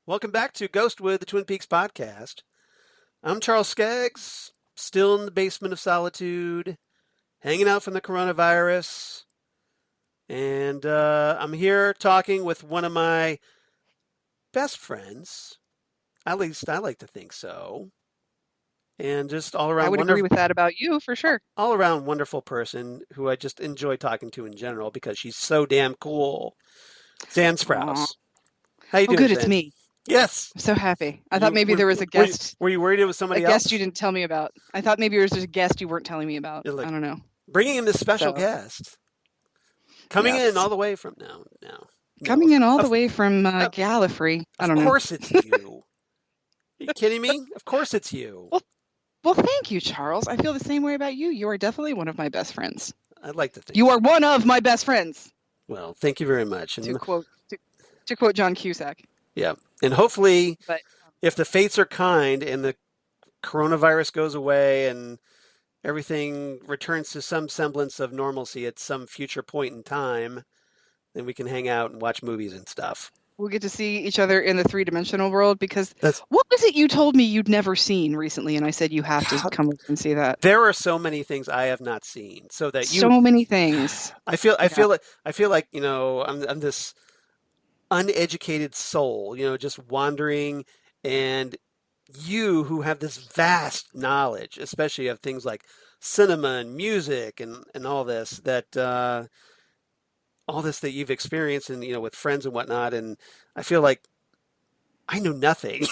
Welcome back to Ghostwood, the Twin Peaks podcast. I'm Charles Skaggs, still in the basement of solitude, hanging out from the coronavirus, and I'm here talking with one of my best friends. At least I like to think so. And just all I around would agree with that about you for sure. all around wonderful person who I just enjoy talking to in general because she's so damn cool. Xan Aw. Sprouse. How you Oh, doing, good, it's Xan? me. Yes. I'm so happy. I thought You maybe there was a were you, guest, were you worried it was a somebody guest you else? didn't tell me about. I thought maybe there was a guest you weren't telling me about. You're like I don't know. bringing in this special So, guest, coming in yes. all the way from no, Coming in all the of, way from of, Gallifrey. I of don't know. course it's you. Are you kidding me? Of course it's you. Well, well, thank you, Charles. I feel the same way about you. You are definitely one of my best friends. I'd like to think You so. are one of my best friends, Well, thank you very much. to And quote to quote John Cusack. yeah, and hopefully, But if the fates are kind and the coronavirus goes away and everything returns to some semblance of normalcy at some future point in time, then we can hang out and watch movies and stuff. we'll get to see each other in the three-dimensional world because That's what was it you told me you'd never seen recently? And I said you have to come and see that. there are so many things I have not seen, so that you, So many things. I feel, I Yeah. feel like, I feel like I'm this uneducated soul, just wandering, and you who have this vast knowledge, especially of things like cinema and music and all this that you've experienced and with friends and whatnot, and I feel like I know nothing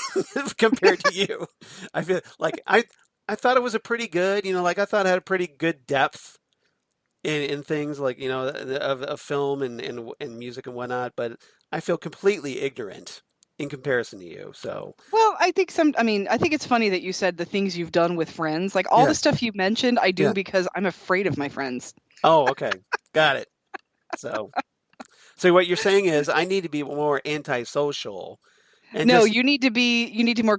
compared to you. I feel like I thought it was a pretty good, like I thought it had a pretty good depth in things like of film and music and whatnot, but I feel completely ignorant in comparison to you. So Well, I think it's funny that you said the things you've done with friends. Like all yeah, the stuff you mentioned, I do yeah. because I'm afraid of my friends. Oh, okay, got it. So so what you're saying is I need to be more antisocial and No, just you need to you need to be more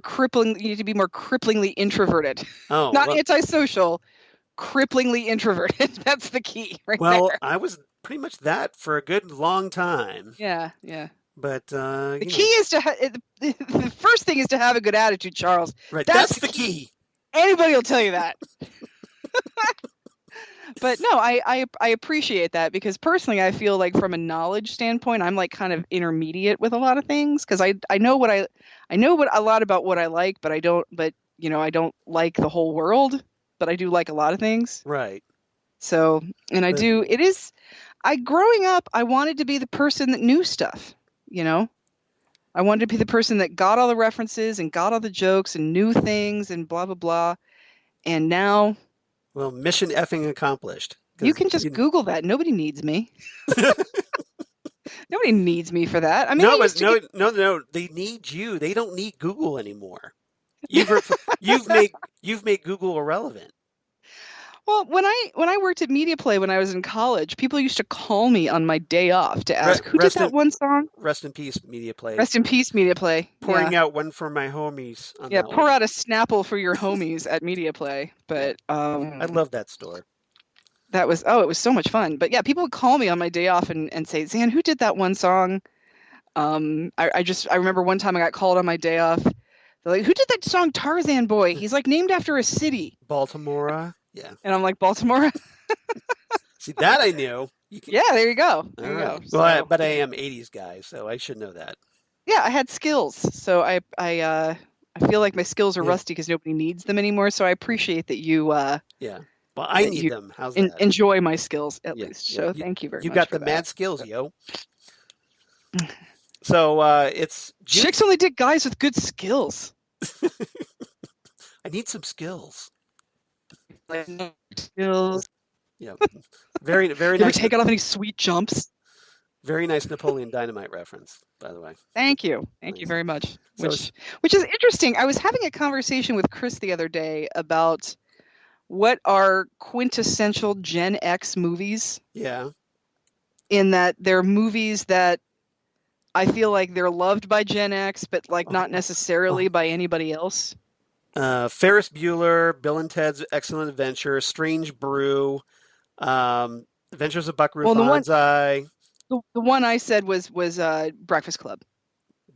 cripplingly introverted. oh Not antisocial, cripplingly introverted. That's the key right well, there. I was pretty much that for a good long time, Yeah, yeah. but The key is the first thing is to have a good attitude, Charles. right, That's that's the the key. key. Anybody will tell you that. But no, I appreciate that because personally I feel like from a knowledge standpoint, I'm like kind of intermediate with a lot of things because I know I know what a lot about what I like, but I don't like the whole world, but I do like a lot of things. Right. So, and But I growing up, I wanted to be the person that knew stuff, you know? I wanted to be the person that got all the references and got all the jokes and knew things and blah blah blah. And now well, mission effing accomplished. you Because can just Google that. Nobody needs me. Nobody needs me for that. I mean, I no, used but to get no. They need you. They don't need Google anymore. You've re- you've made Google irrelevant. well, when I worked at Media Play when I was in college, people used to call me on my day off to ask, "Who did Rest that in one song?" rest in peace, Media Play. Rest in peace, Media Play. Yeah. Pouring out one for my homies on Yeah, that pour one. out a Snapple for your homies at Media Play. Yeah, But I love that store. that was it was so much fun. But yeah, people would call me on my day off and say, "Zan, who did that one song?" I remember one time I got called on my day off. They're like, "Who did that song Tarzan Boy? He's like named after a city." Baltimore. Yeah. And I'm like, "Baltimore?" See that I knew. You can, Yeah, there you go. all There you right. go. Well, So but I am '80s guy, so I should know that. yeah, I had skills. So I feel like my skills are Yeah. rusty because nobody needs them anymore. So I appreciate that you Yeah. Well, I that need you them. How's that? enjoy my skills at Yeah. least. Yeah. So thank you very You much got for the that. mad skills, yo. So it's June. Chicks only dig guys with good skills. I need some skills. Like no skills. Yeah. Very, very You ever nice. take it off any sweet jumps? Very nice Napoleon Dynamite reference, by the way. Thank you. Thank you Nice. very much. So it's, Which is interesting. I was having a conversation with Chris the other day about what are quintessential Gen X movies, yeah. in that they're movies that I feel like they're loved by Gen X, but like not necessarily by anybody else. Ferris Bueller, Bill and Ted's Excellent Adventure, Strange Brew, Adventures of Buckaroo Well, Banzai, the one I said was Breakfast Club.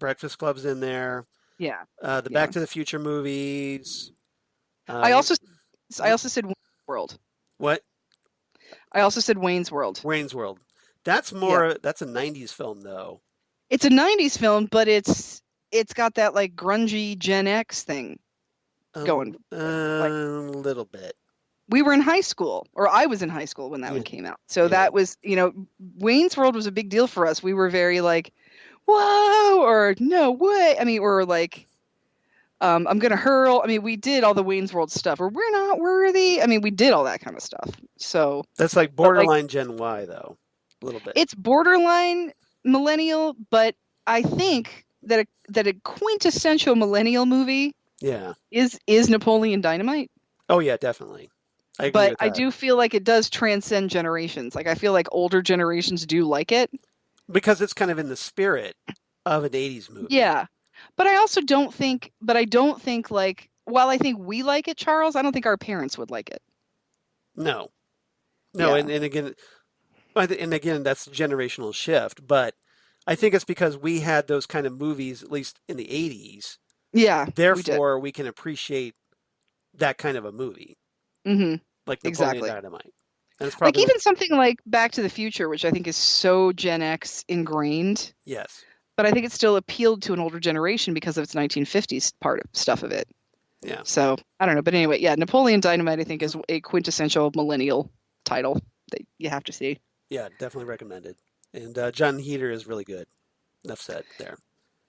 Breakfast Club's in there. Yeah. The Yeah. Back to the Future movies. I Uh, also said Wayne's World. what? I also said Wayne's World. Wayne's World. That's Yeah. more. That's a '90s film, though. It's a 90s film, but it's got that like grungy Gen X thing going. A Like little bit. we were in high school, or I was in high school when that one came out. So Yeah. that was, Wayne's World was a big deal for us. We were very like, whoa, or no way. I mean, or like, I'm gonna hurl. I mean, we did all the Wayne's World stuff, or we're not worthy. I mean, we did all that kind of stuff. So That's like borderline Gen Y, though. A little bit. it's borderline millennial, but I think that a quintessential millennial movie Yeah. is Napoleon Dynamite. Oh yeah, definitely. I agree But with I that. do feel like it does transcend generations. Like I feel like older generations do like it. Because it's kind of in the spirit of an '80s movie. Yeah. But I also don't think like, while I think we like it, Charles, I don't think our parents would like it. No. Yeah. And again, that's a generational shift. But I think it's because we had those kind of movies, at least in the '80s. Yeah. Therefore, we can appreciate that kind of a movie, Mm-hmm. like Napoleon Exactly. Dynamite. And it's Like probably even something like Back to the Future, which I think is so Gen X ingrained, yes, but I think it still appealed to an older generation because of its 1950s stuff of it. yeah, So I don't know, but anyway, yeah, Napoleon Dynamite I think is a quintessential millennial title that you have to see. yeah, definitely recommended. And John Heater is really good. Enough said there.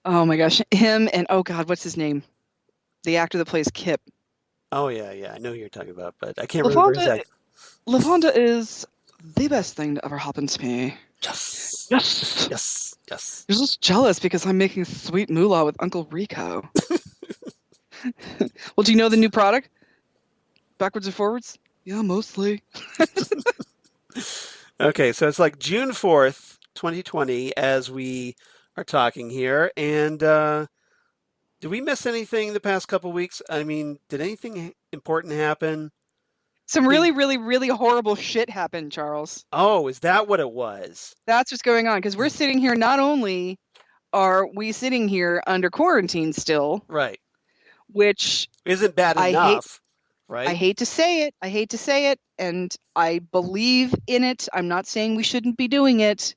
Oh my gosh, him and oh god, what's his name? The actor that plays Kip. Oh yeah, I know who you're talking about, but I can't remember exactly. LaFonda is the best thing to ever happen to me. Yes. Yes. Yes. Yes. You're just jealous because I'm making sweet moolah with Uncle Rico. Well, do you know the new product? Backwards and forwards? Yeah, mostly. Okay, so it's like June 4th, 2020, as we are talking here. And did we miss anything the past couple weeks? I mean, did anything important happen? Some really, really, really horrible shit happened, Charles. Oh, is that what it was? That's what's going on. Because we're sitting here, not only are we sitting here under quarantine still, Right. which isn't bad enough, right? I hate to say it, and I believe in it. I'm not saying we shouldn't be doing it,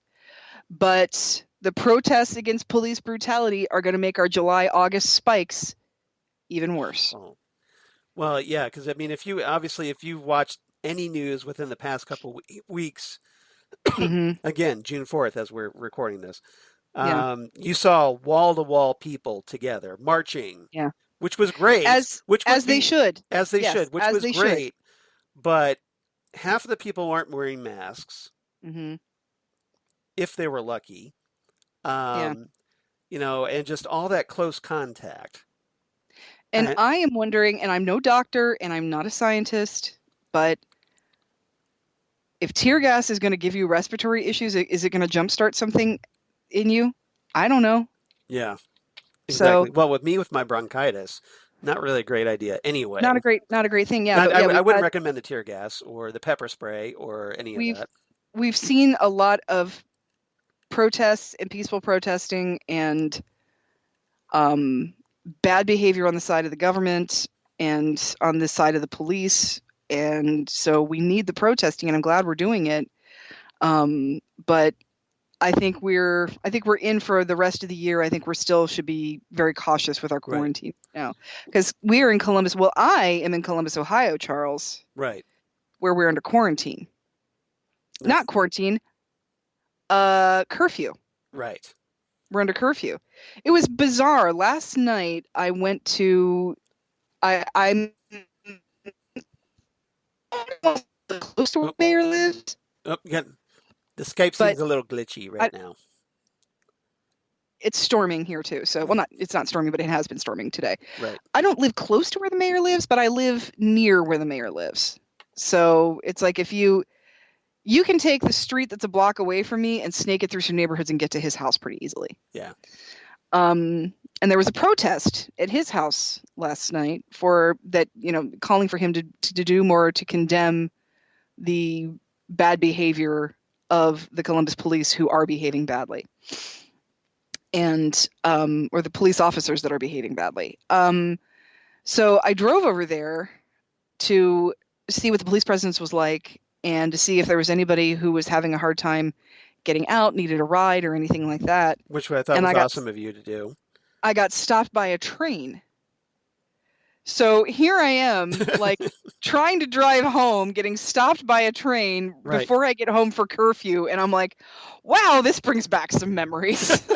but the protests against police brutality are going to make our July, August spikes even worse. Oh. Well, yeah, because I mean, if you watched any news within the past couple weeks, again, June 4th, as we're recording this, you saw wall-to-wall people together marching, which was great. As they should. Which was great. But half of the people aren't wearing masks, if they were lucky, and just all that close contact. And I am wondering, and I'm no doctor and I'm not a scientist, but if tear gas is going to give you respiratory issues, is it going to jumpstart something in you? I don't know. Yeah, exactly. Well, with my bronchitis, not really a great idea anyway. Not a great thing. Yeah, I wouldn't recommend the tear gas or the pepper spray or any of that. We've seen a lot of protests and peaceful protesting and bad behavior on the side of the government and on the side of the police, and so we need the protesting, and I'm glad we're doing it. But I think we're in for the rest of the year. I think we still should be very cautious with our quarantine now, because we are in Columbus. Well, I am in Columbus, Ohio, Charles. Right. Where we're under quarantine. Not quarantine. Curfew. Right. We're under curfew. It was bizarre. Last night I went to I'm close to where Mayor lives. Oh, yeah. The Skype seems a little glitchy right now. It's storming here too. So, well, it's not storming, but it has been storming today. Right. I don't live close to where the mayor lives, but I live near where the mayor lives. So it's like if you can take the street that's a block away from me and snake it through some neighborhoods and get to his house pretty easily. Yeah. And there was a protest at his house last night for that, calling for him to do more to condemn the bad behavior of the Columbus police who are behaving badly. and or the police officers that are behaving badly. So I drove over there to see what the police presence was like and to see if there was anybody who was having a hard time getting out, needed a ride or anything like that. Which I thought And was awesome of you to do. I got stopped by a train. So here I am, like trying to drive home, getting stopped by a train Right. before I get home for curfew, and I'm like, wow, this brings back some memories.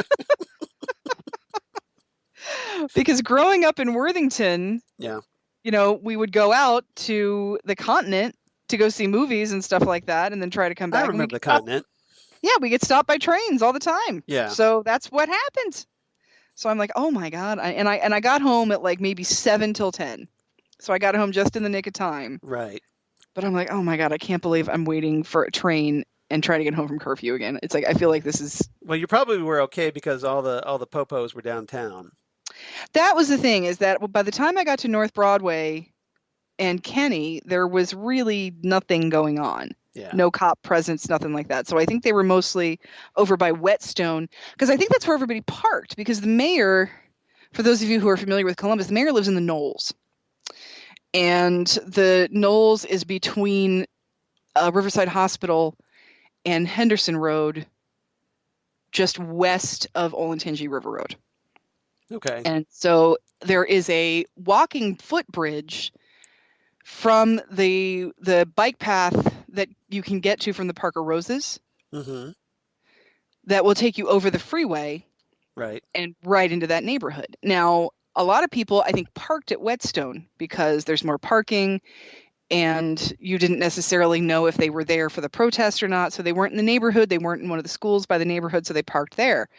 Because growing up in Worthington, Yeah. we would go out to the continent to go see movies and stuff like that, and then try to come back. I remember the continent. Yeah, we get stopped by trains all the time. Yeah. So that's what happens. So I'm like, oh my God. I got home at like maybe 7 till 10. So I got home just in the nick of time. Right. But I'm like, oh my God, I can't believe I'm waiting for a train and trying to get home from curfew again. It's like, I feel like this is. Well, you probably were okay because all the popos were downtown. That was the thing, is that by the time I got to North Broadway and Kenny, there was really nothing going on. Yeah. No cop presence, nothing like that. So I think they were mostly over by Whetstone, because I think that's where everybody parked, because the mayor, for those of you who are familiar with Columbus, the mayor lives in the Knolls. And the Knolls is between Riverside Hospital and Henderson Road, just west of Olentangy River Road. Okay. And so there is a walking footbridge from the bike path that you can get to from the Parker Roses that will take you over the freeway and right into that neighborhood. Now, a lot of people, I think, parked at Whetstone because there's more parking and you didn't necessarily know if they were there for the protest or not. So they weren't in the neighborhood. They weren't in one of the schools by the neighborhood, so they parked there.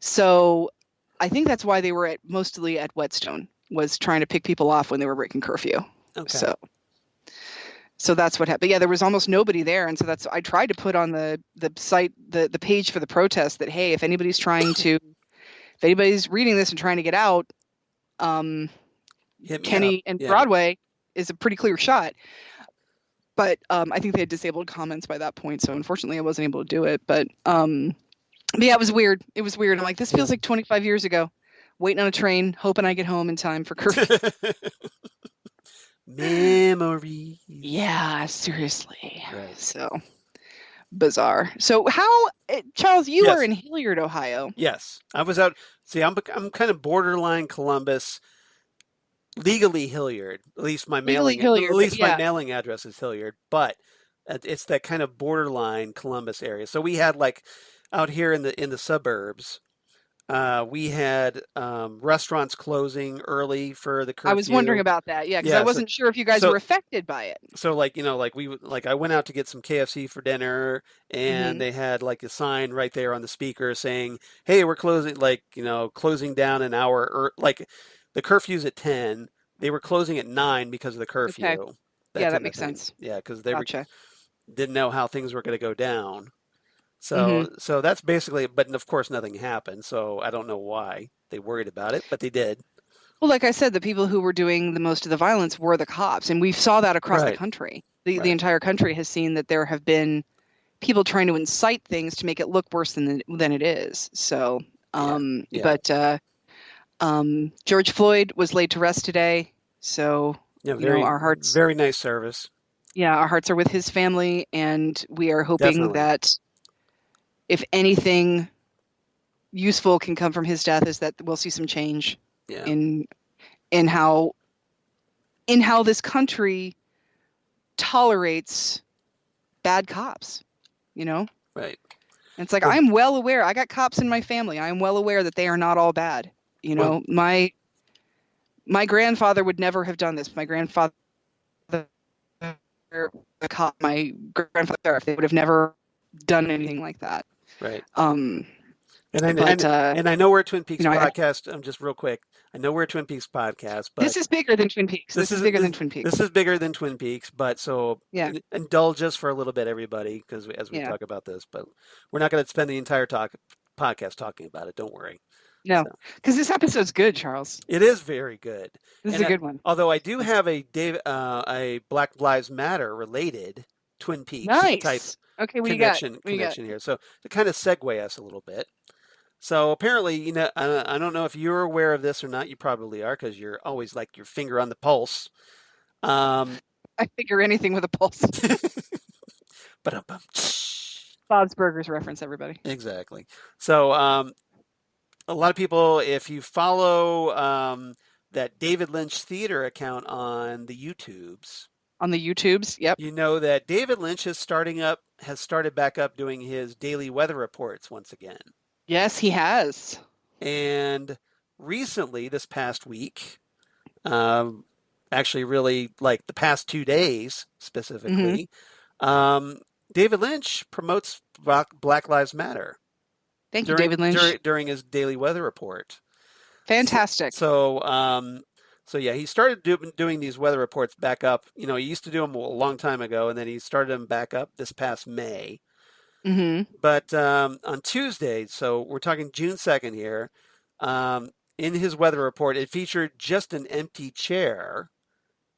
So I think that's why they were mostly at Whetstone, was trying to pick people off when they were breaking curfew. Okay. So that's what happened. But yeah, there was almost nobody there, and so I tried to put on the site the page for the protest that, hey, if anybody's reading this and trying to get out, Kenny and Broadway is a pretty clear shot. But I think they had disabled comments by that point, so unfortunately I wasn't able to do it. But yeah, it was weird. It was weird. I'm like, this feels like 25 years ago, waiting on a train, hoping I get home in time for curfew. Memories. Yeah, seriously. Right. So bizarre. So Charles, you are in Hilliard, Ohio. Yes, I was out. See, I'm kind of borderline Columbus, legally Hilliard. At least my mailing my mailing address is Hilliard, but it's that kind of borderline Columbus area. So we had like out here in the suburbs. We had restaurants closing early for the curfew. I was wondering about that, because I wasn't sure if you guys were affected by it. So I went out to get some KFC for dinner, and they had like a sign right there on the speaker saying, "Hey, we're closing, closing down an hour." Like the curfew's at 10, they were closing at 9 because of the curfew. Okay. That makes sense. Yeah, because they gotcha. Didn't know how things were going to go down. So that's basically, but of course nothing happened. So I don't know why they worried about it, but they did. Well, like I said, the people who were doing the most of the violence were the cops, and we saw that across the country. The entire country has seen that there have been people trying to incite things to make it look worse than it is. So, but George Floyd was laid to rest today. So, our hearts. Very nice service. Yeah, our hearts are with his family, and we are hoping that if anything useful can come from his death, is that we'll see some change in how this country tolerates bad cops. Right. And it's like, I'm well aware. I got cops in my family. I'm well aware that they are not all bad. My grandfather would never have done this. My grandfather, the cop, my grandfather, they would have never done anything like that. Right. And I know we're a Twin Peaks podcast. Just real quick. I know we're a Twin Peaks podcast, but this is bigger than Twin Peaks. This is bigger than Twin Peaks. This is bigger than Twin Peaks, but indulge us for a little bit, everybody, because as we talk about this, but we're not going to spend the entire podcast talking about it. Don't worry. No, because this episode's good, Charles. It is very good. This is a good one. Although I do have a Black Lives Matter related Twin Peaks type Okay, what connection you got? here. So to kind of segue us a little bit. So apparently, I don't know if you're aware of this or not. You probably are because you're always like your finger on the pulse. Um, I figure anything with a pulse. but Bob's Burgers reference, everybody. exactly. So a lot of people, if you follow that David Lynch theater account on the YouTubes, On the YouTubes, yep. you know that David Lynch has started back up doing his daily weather reports once again. Yes, he has. And recently, this past week, um, actually, really like the past 2 days Hmm. specifically, um, David Lynch promotes Black Lives Matter Thank you, David Lynch. during his daily weather report. So, Fantastic. so, um, so yeah, he started doing these weather reports back up. He used to do them a long time ago, and then he started them back up this past May. Hmm. But on Tuesday, so we're talking June 2nd here, in his weather report, it featured just an empty chair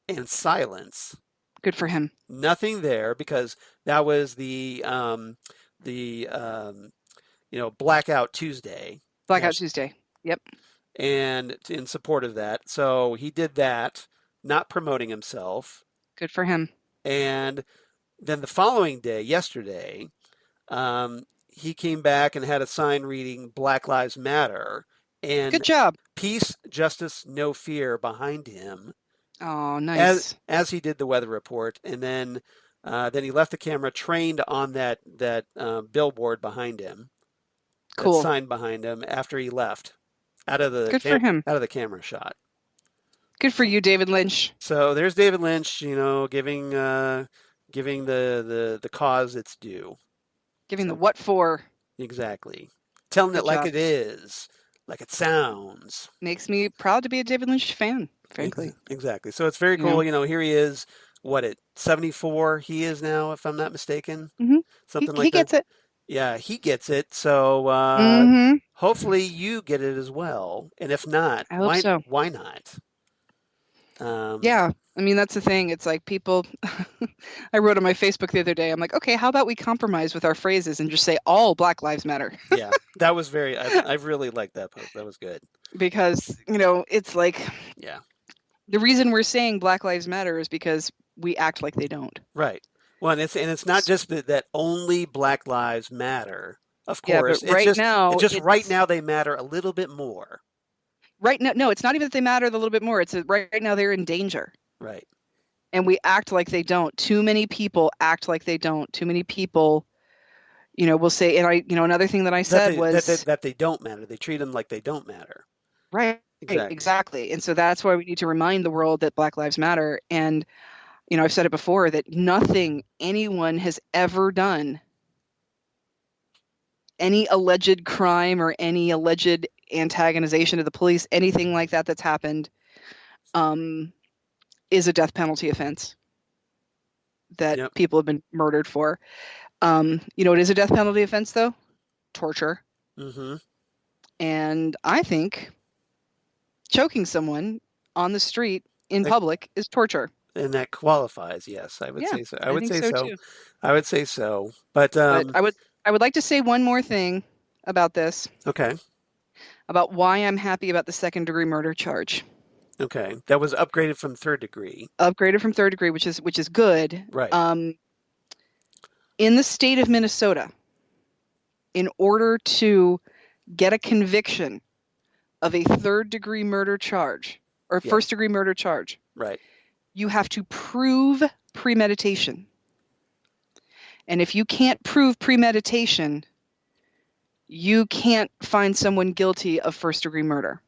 and silence. Good for him. Nothing there because that was the Blackout Tuesday. Blackout Hash, Tuesday. Yep. and in support of that. So he did that, not promoting himself. Good for him. And then the following day, yesterday, he came back and had a sign reading Black Lives Matter Good and job. peace, justice, no fear behind him Oh, nice. as he did the weather report. And then he left the camera trained on that billboard behind him, that Cool. sign behind him after he left out of Good for him. camera shot. Good for you, David Lynch. So there's David Lynch, giving the cause its due. Giving the So what for. exactly, telling it Good like job. it is, like it sounds. Makes me proud to be a David Lynch fan, frankly. Exactly. So it's very You cool. know? Here he is. What at 74 he is now, if I'm not mistaken, Hmm. something He like that. gets it. Yeah, he gets it. So Hmm. hopefully you get it as well. And if not, I hope so. why not? Yeah. I mean, that's the thing. It's like people, I wrote on my Facebook the other day, I'm like, okay, how about we compromise with our phrases and just say all Black Lives Matter? Yeah, that was I really liked that post. That was good. Because, it's like Yeah. the reason we're saying Black Lives Matter is because we act like they don't. Right. Well, and it's not just that only Black Lives matter. Of Yeah, course, but right now, it's just right now they matter a little bit more. right now, no, it's not even that they matter a little bit more. It's that right now they're in danger. Right. And we act like they don't. Too many people act like they don't. Too many people, will say, and another thing that I said was that they don't matter. They treat them like they don't matter. right, exactly. And so that's why we need to remind the world that Black Lives Matter. And, I've said it before that nothing anyone has ever done, any alleged crime or any alleged antagonization of the police, anything like that that's happened, is a death penalty offense that Yep. people have been murdered for. It is a death penalty offense, though? Torture. Mm-hmm. And I think choking someone on the street in public is torture. And that qualifies, yes, I would say so. I would think say so, so. too. I would say so. But But I would like to say one more thing about this, okay. about why I'm happy about the second-degree murder charge. Okay. That was upgraded from third degree. Upgraded from third degree, which is good. Right. In the state of Minnesota, in order to get a conviction of a third-degree murder charge or first-degree murder charge, right, you have to prove premeditation. And if you can't prove premeditation, you can't find someone guilty of first-degree murder.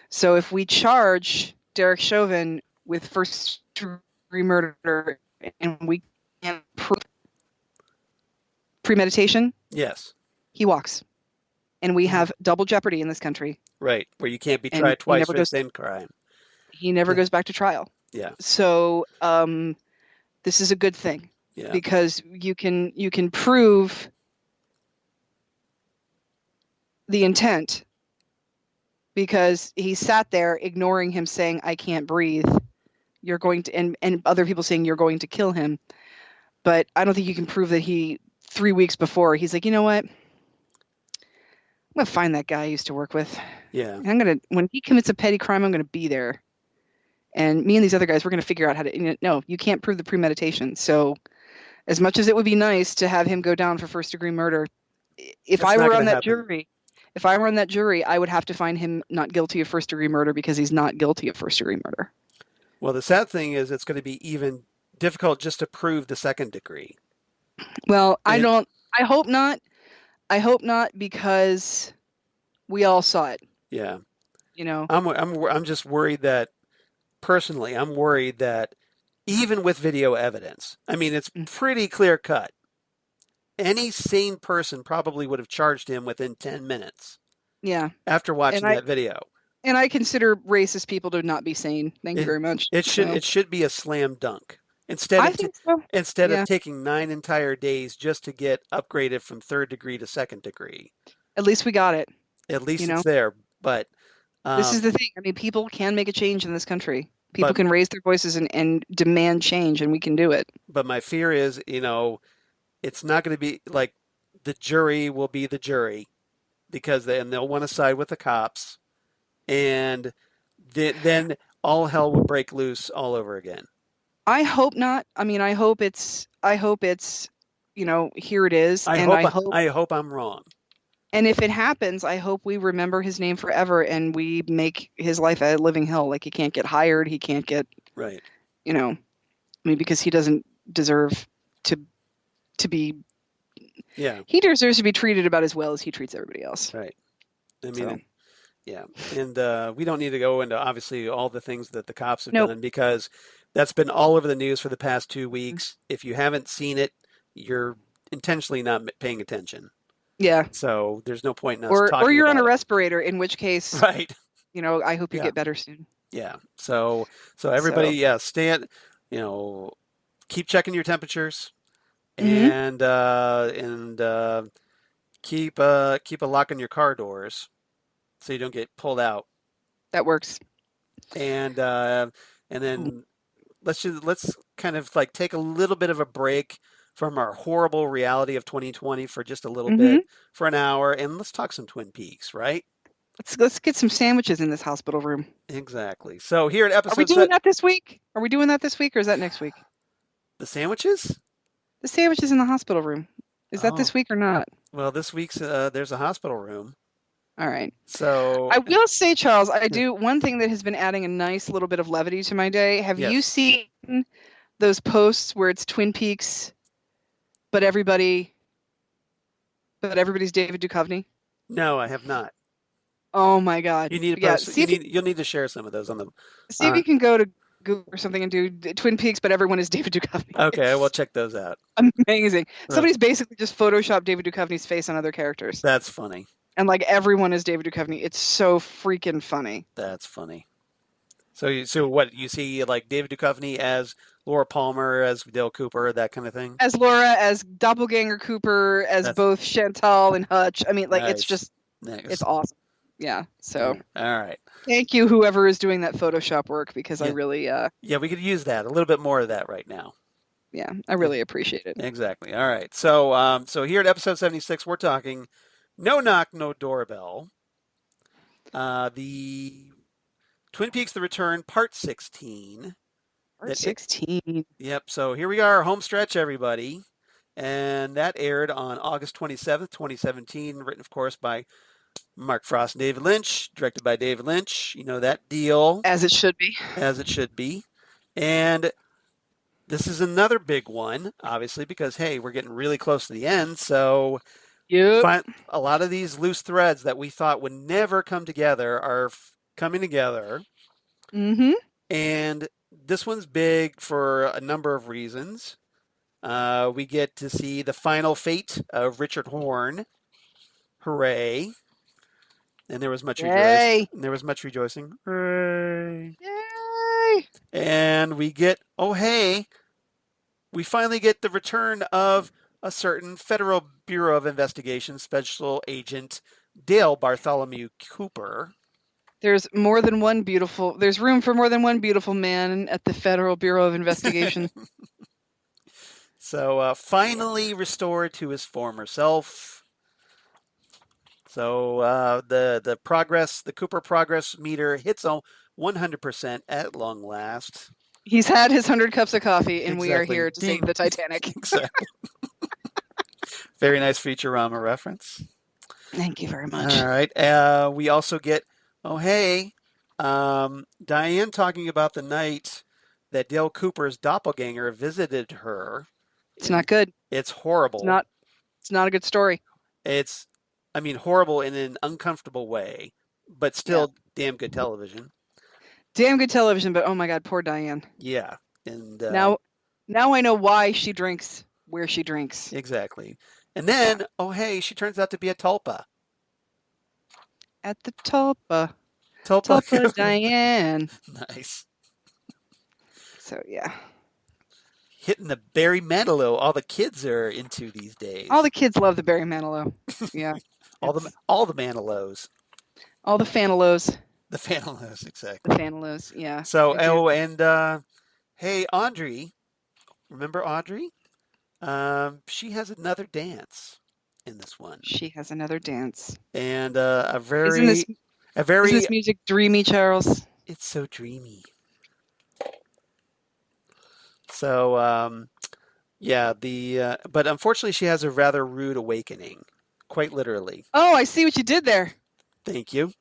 So if we charge Derek Chauvin with first-degree murder and we can't prove premeditation, yes, he walks. And we have double jeopardy in this country. Right, where you can't be tried twice for the same crime. He never goes back to trial. Yeah. So this is a good thing. Yeah. Because you can prove the intent, because he sat there ignoring him saying, I can't breathe. You're going to, and other people saying you're going to kill him. But I don't think you can prove that 3 weeks before, he's like, you know what? gonna find that guy I used to work with. Yeah. And when he commits a petty crime, I'm gonna be there. And me and these other guys, we're gonna figure out how to. No, you can't prove the premeditation. So, as much as it would be nice to have him go down for first-degree murder, if It's I not were going on to that happen. jury, if I were on that jury, I would have to find him not guilty of first-degree murder because he's not guilty of first-degree murder. Well, the sad thing is it's going to be even difficult just to prove the second degree. Well, And I hope not. I hope not because we all saw it. yeah, You know. I'm just worried that personally, I'm worried that even with video evidence, I mean, it's pretty clear cut. Any sane person probably would have charged him within 10 minutes. Yeah. After watching that video. And I consider racist people to not be sane. Thank you very much. It should be a slam dunk. Instead I of think so. of taking 9 entire days just to get upgraded from third degree to second degree. At least we got it. At least it's there. But this is the thing. I mean, people can make a change in this country. People can raise their voices and demand change, and we can do it. But my fear is, it's not going to be like the jury will be the jury because they'll want to side with the cops, and then all hell will break loose all over again. I hope not. I mean, I hope it's here it is. I hope I'm wrong. And if it happens, I hope we remember his name forever and we make his life a living hell. Like, he can't get hired. He can't get, right. I mean, because he doesn't deserve to be, he deserves to be treated about as well as he treats everybody else. Right. I mean, yeah. And we don't need to go into obviously all the things that the cops have done because that's been all over the news for the past 2 weeks. If you haven't seen it, you're intentionally not paying attention. Yeah. So there's no point in us talking or you're about on a respirator, in which case, right. I hope you get better soon. Yeah. So everybody, stay at, keep checking your temperatures, and keep a lock on your car doors so you don't get pulled out. That works. And then let's kind of like take a little bit of a break from our horrible reality of 2020 for just a little bit, for an hour, and let's talk some Twin Peaks, right? Let's get some sandwiches in this hospital room. Exactly. So here at episode... Are we doing that this week? Are we doing that this week, or is that next week? The sandwiches? The sandwiches in the hospital room. Is that this week or not? Well, this week's there's a hospital room. All right. So I will say, Charles, I do one thing that has been adding a nice little bit of levity to my day. Have you seen those posts where it's Twin Peaks, but everybody's David Duchovny? No, I have not. Oh my God! You need to post. You'll need to share some of those on the. See if you can go to Google or something and do Twin Peaks, but everyone is David Duchovny. Okay, we'll check those out. Amazing. Somebody's basically just photoshopped David Duchovny's face on other characters. That's funny. And like everyone is David Duchovny. It's so freaking funny. That's funny. So what you see, like David Duchovny as Laura Palmer, as Dale Cooper, that kind of thing. As Laura, as Doppelganger Cooper, as both Chantal and Hutch. I mean, like it's just it's awesome. Yeah. So. All right. Thank you, whoever is doing that Photoshop work, because I really. Yeah, we could use that, a little bit more of that right now. Yeah, I really appreciate it. Exactly. All right. So here at episode 76, we're talking No Knock, No Doorbell. The Twin Peaks: The Return, Part 16. Part 16. Yep. So here we are, home stretch, everybody. And that aired on August 27th, 2017, written, of course, by Mark Frost and David Lynch, directed by David Lynch. You know that deal. As it should be. As it should be. And this is another big one, obviously, because, hey, we're getting really close to the end. So a lot of these loose threads that we thought would never come together are coming together. Mm-hmm. And this one's big for a number of reasons. We get to see the final fate of Richard Horne. Hooray. And there was much rejoicing. Hooray. Yay! And we get, we finally get the return of a certain Federal Bureau of Investigation Special Agent Dale Bartholomew Cooper. There's room for more than one beautiful man at the Federal Bureau of Investigation. So finally restored to his former self. So the Cooper progress meter hits on 100% at long last. He's had his 100 cups of coffee, and we are Exactly. here to save the Titanic. Exactly. Very nice Futurama reference. Thank you very much. All right. We also get, oh, hey, Diane talking about the night that Dale Cooper's doppelganger visited her. It's not good. It's horrible. It's not a good story. It's, I mean, horrible in an uncomfortable way, but still damn good television. Damn good television, but oh my God, poor Diane. Yeah. And now I know why she drinks where she drinks. Exactly. And then, oh, hey, she turns out to be a tulpa. At the tulpa. Tulpa Diane. Nice. So, yeah. Hitting the Barry Manilow. All the kids are into these days. All the kids love the Barry Manilow. Yeah. all the Manilows. All the Fanilows. The Fanilows, exactly. The Fanilows, yeah. So, hey, Audrey. Remember Audrey? She has another dance in this one. She has another dance. And Isn't this music dreamy, Charles? It's so dreamy. So, but unfortunately she has a rather rude awakening, quite literally. Oh, I see what you did there. Thank you.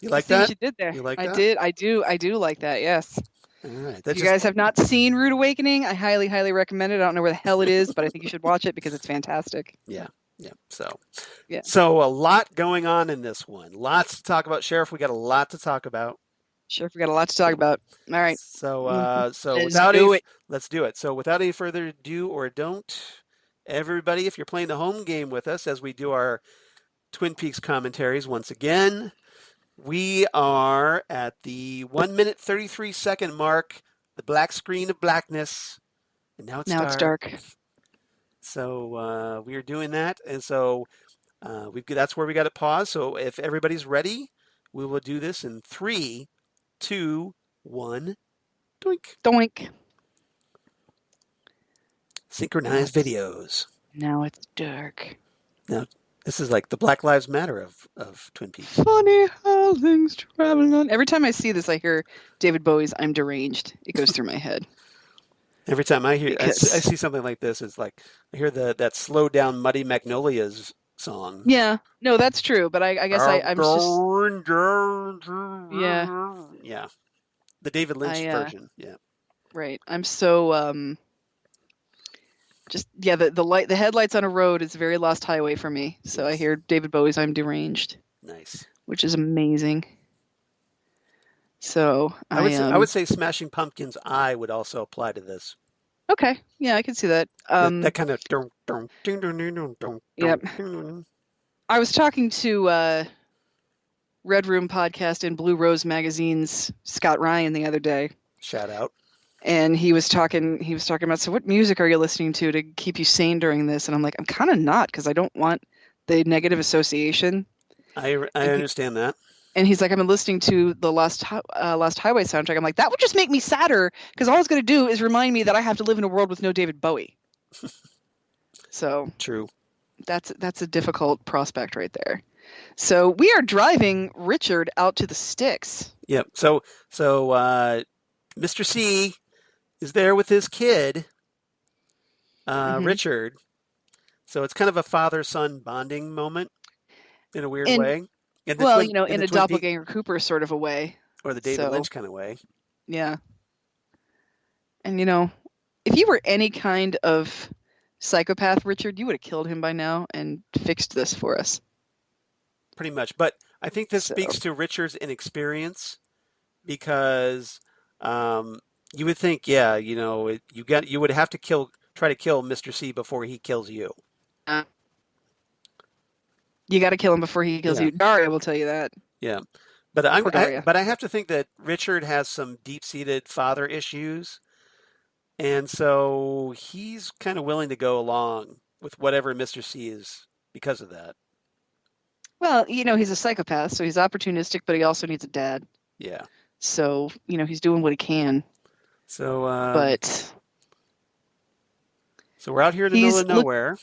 You like that? What you did there. You like I that? did. I do like that. Yes. All right. If you guys have not seen Rude Awakening, I highly, highly recommend it. I don't know where the hell it is, but I think you should watch it because it's fantastic. Yeah. Yeah. So a lot going on in this one. Lots to talk about. Sheriff, we got a lot to talk about. Sheriff, we got a lot to talk about. All right. So let's do it. So without any further ado or don't, everybody, if you're playing the home game with us as we do our Twin Peaks commentaries once again, we are at the 1 minute 33 second mark, the black screen of blackness, and now it's dark. So we are doing that, and so that's where we got to pause. So if everybody's ready, we will do this in 3, 2, 1, doink. Doink. Synchronized videos. Now it's dark. Now this is like the Black Lives Matter of Twin Peaks. Funny how things travel on. Every time I see this, I hear David Bowie's "I'm Deranged." It goes through my head. Every time I see something like this, it's like I hear that slow down Muddy Magnolias song. Yeah, no, that's true. But I guess I'm just yeah, the David Lynch version. Yeah, right. I'm so the headlights on a road is a very lost highway for me. So I hear David Bowie's "I'm Deranged." Nice, which is amazing. So I would say Smashing Pumpkins' "I" would also apply to this. Okay, yeah, I can see that. That kind of Yep. I was talking to Red Room Podcast and Blue Rose Magazine's Scott Ryan the other day. Shout out. And he was talking about, so what music are you listening to keep you sane during this? And I'm like, I'm kind of not, because I don't want the negative association. I understand that. And he's like, I've been listening to the Lost Highway soundtrack. I'm like, that would just make me sadder, because all it's going to do is remind me that I have to live in a world with no David Bowie. So true. That's a difficult prospect right there. So we are driving Richard out to the sticks. Yep. So Mr. C is there with his kid, Richard. So it's kind of a father-son bonding moment in a weird way. In a Doppelganger Cooper sort of a way. Or the David Lynch kind of way. Yeah. And, if you were any kind of psychopath, Richard, you would have killed him by now and fixed this for us. Pretty much. But I think this speaks to Richard's inexperience, because you would think, you would have to try to kill Mr. C before he kills you. You got to kill him before he kills you. Daria will tell you that. Yeah, but I have to think that Richard has some deep-seated father issues, and so he's kind of willing to go along with whatever Mr. C is because of that. Well, he's a psychopath, so he's opportunistic, but he also needs a dad. Yeah. So he's doing what he can. So, so we're out here in the middle of nowhere.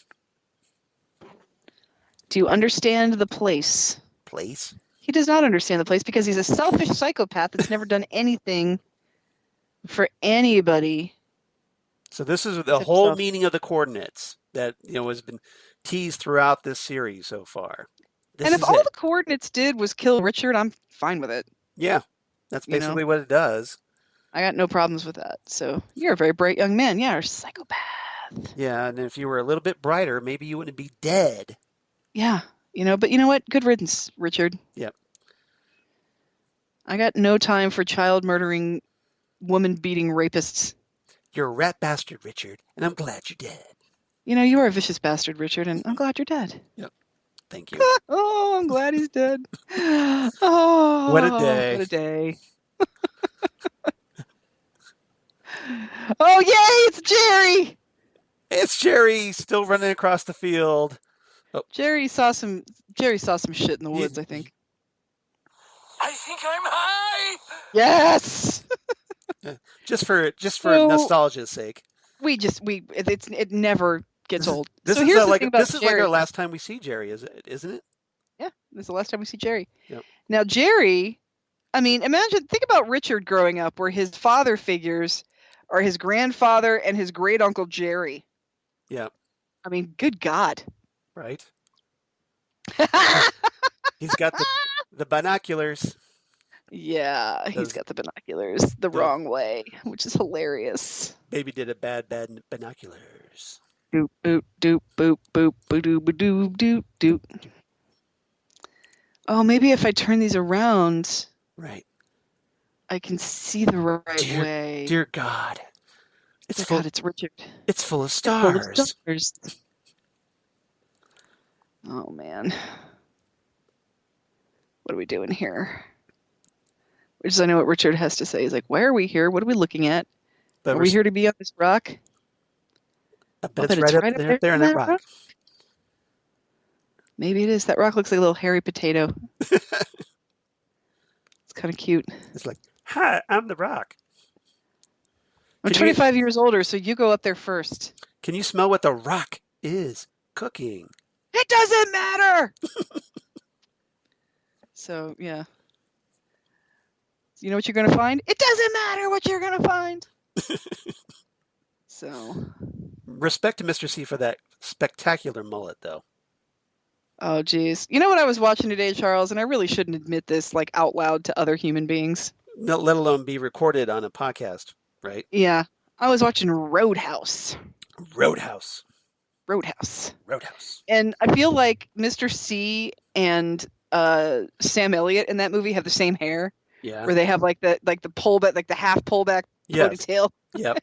Do you understand the place? Place? He does not understand the place because he's a selfish psychopath that's never done anything for anybody. So this is the except whole himself. meaning of the coordinates that has been teased throughout this series so far. This And if is all it. the coordinates did was kill Richard, I'm fine with it. Yeah, that's You know? basically what it does. I got no problems with that. So you're a very bright young man. Yeah, you're a psychopath. Yeah, and if you were a little bit brighter, maybe you wouldn't be dead. Yeah, but you know what? Good riddance, Richard. Yep. I got no time for child murdering, woman beating rapists. You're a rat bastard, Richard, and I'm glad you're dead. You are a vicious bastard, Richard, and I'm glad you're dead. Yep. Thank you. Oh, I'm glad he's dead. Oh, What a day. What a day. Oh, yay, it's Jerry! It's Jerry still running across the field. Oh. Jerry saw some shit in the woods, I think. I think I'm high. Yes. just for nostalgia's sake. It never gets old. This so is here's the like thing about this Jerry. is like our last time we see Jerry, isn't it? Yeah, this is the last time we see Jerry. Yep. Now Jerry, think about Richard growing up, where his father figures are his grandfather and his great uncle Jerry. Yeah. Good God. Right. He's got the binoculars. Yeah, he's got the binoculars the wrong way, which is hilarious. Baby did a bad binoculars. Doop boop doop boop boop boop doop doop doop. Oh, maybe if I turn these around, right, I can see the right way. Dear God, it's Richard. It's full of stars. Oh man, what are we doing here? Which is, I know what Richard has to say. He's like, "Why are we here? What are we looking at? Are we here to be on this rock?" But it's right up there on that rock. Maybe it is. That rock looks like a little hairy potato. It's kind of cute. It's like, hi, I'm the rock. I'm 25 years older, so you go up there first. Can you smell what the rock is cooking? It doesn't matter! So, yeah. You know what you're going to find? It doesn't matter what you're going to find! So. Respect to Mr. C for that spectacular mullet, though. Oh, geez. You know what I was watching today, Charles? And I really shouldn't admit this, out loud to other human beings. Let alone be recorded on a podcast, right? Yeah. I was watching Roadhouse. Roadhouse. And I feel like Mr. C and Sam Elliott in that movie have the same hair. Yeah. Where they have the pullback, the half pullback ponytail. Yep.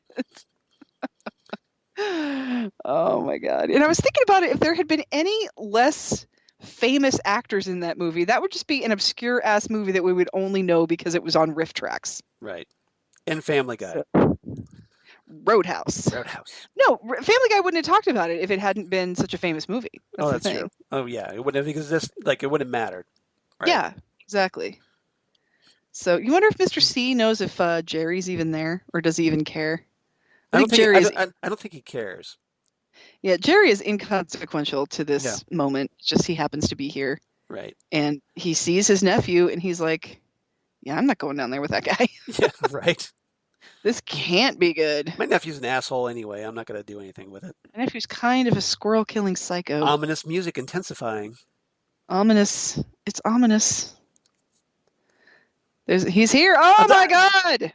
Oh my God. And I was thinking about it, if there had been any less famous actors in that movie, that would just be an obscure ass movie that we would only know because it was on riff tracks. Right. And Family Guy. Roadhouse. No, Family Guy wouldn't have talked about it if it hadn't been such a famous movie. That's true. Oh yeah, it wouldn't have, because it wouldn't have mattered. Right? Yeah, exactly. So you wonder if Mr. C knows if Jerry's even there, or does he even care? I don't think he cares. Yeah, Jerry is inconsequential to this moment. Just he happens to be here. Right. And he sees his nephew, and he's like, "Yeah, I'm not going down there with that guy." Yeah, right. This can't be good. My nephew's an asshole anyway. I'm not going to do anything with it. My nephew's kind of a squirrel-killing psycho. Ominous music intensifying. Ominous. It's ominous. He's here. Oh my God!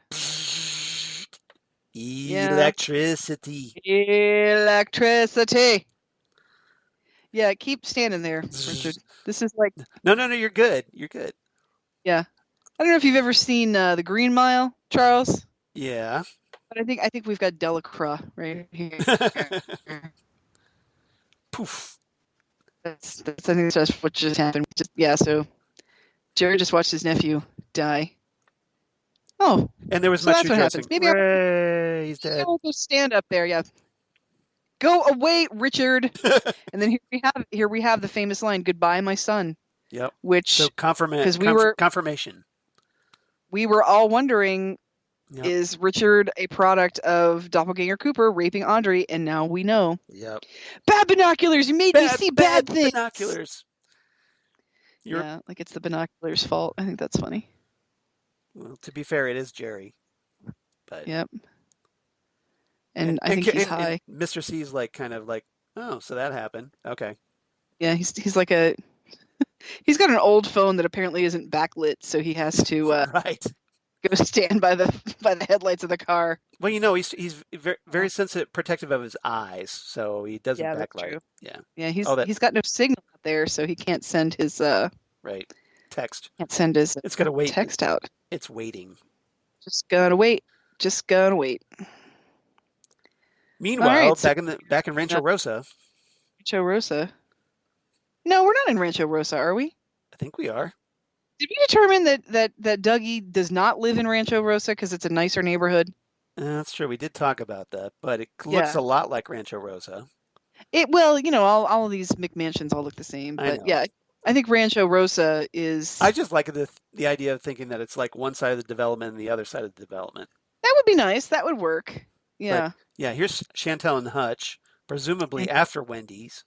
Electricity. Electricity. Yeah, keep standing there, Richard. This is like... No, you're good. You're good. Yeah. I don't know if you've ever seen The Green Mile, Charles. Yeah. But I think we've got Delacroix right here. Poof. I think that's what just happened. So Jerry just watched his nephew die. Oh. And there was so much that's what happens. Maybe he's dead. I'll go stand up there, yeah. Go away, Richard. And then here we have the famous line, "Goodbye, my son." Yep. Which confirmation. We were all wondering Yep. Is Richard a product of Doppelganger Cooper raping Audrey? And now we know. Yep. Bad binoculars! You made me see bad things! Binoculars. Yeah, like it's the binoculars' fault. I think that's funny. Well, to be fair, it is Jerry. But Yep. And I think he's high. And Mr. C's like kind of like, oh, so that happened. Okay. Yeah, he's like a he's got an old phone that apparently isn't backlit, so he has to right. go stand by the headlights of the car. Well, he's very sensitive, protective of his eyes, so he doesn't backlight. That's true. Yeah. Yeah, he's got no signal out there, so he can't send his right text. Can't send his it's gonna wait. Text out. It's waiting. Just gonna wait. Just gonna wait. Meanwhile, back in Rancho Rosa. Rancho Rosa. No, we're not in Rancho Rosa, are we? I think we are. Did we determine that Dougie does not live in Rancho Rosa because it's a nicer neighborhood? That's true. We did talk about that, but it looks a lot like Rancho Rosa. All of these McMansions all look the same. But yeah, I think Rancho Rosa is. I just like the idea of thinking that it's like one side of the development and the other side of the development. That would be nice. That would work. Yeah. But, yeah. Here's Chantal and Hutch, presumably after Wendy's.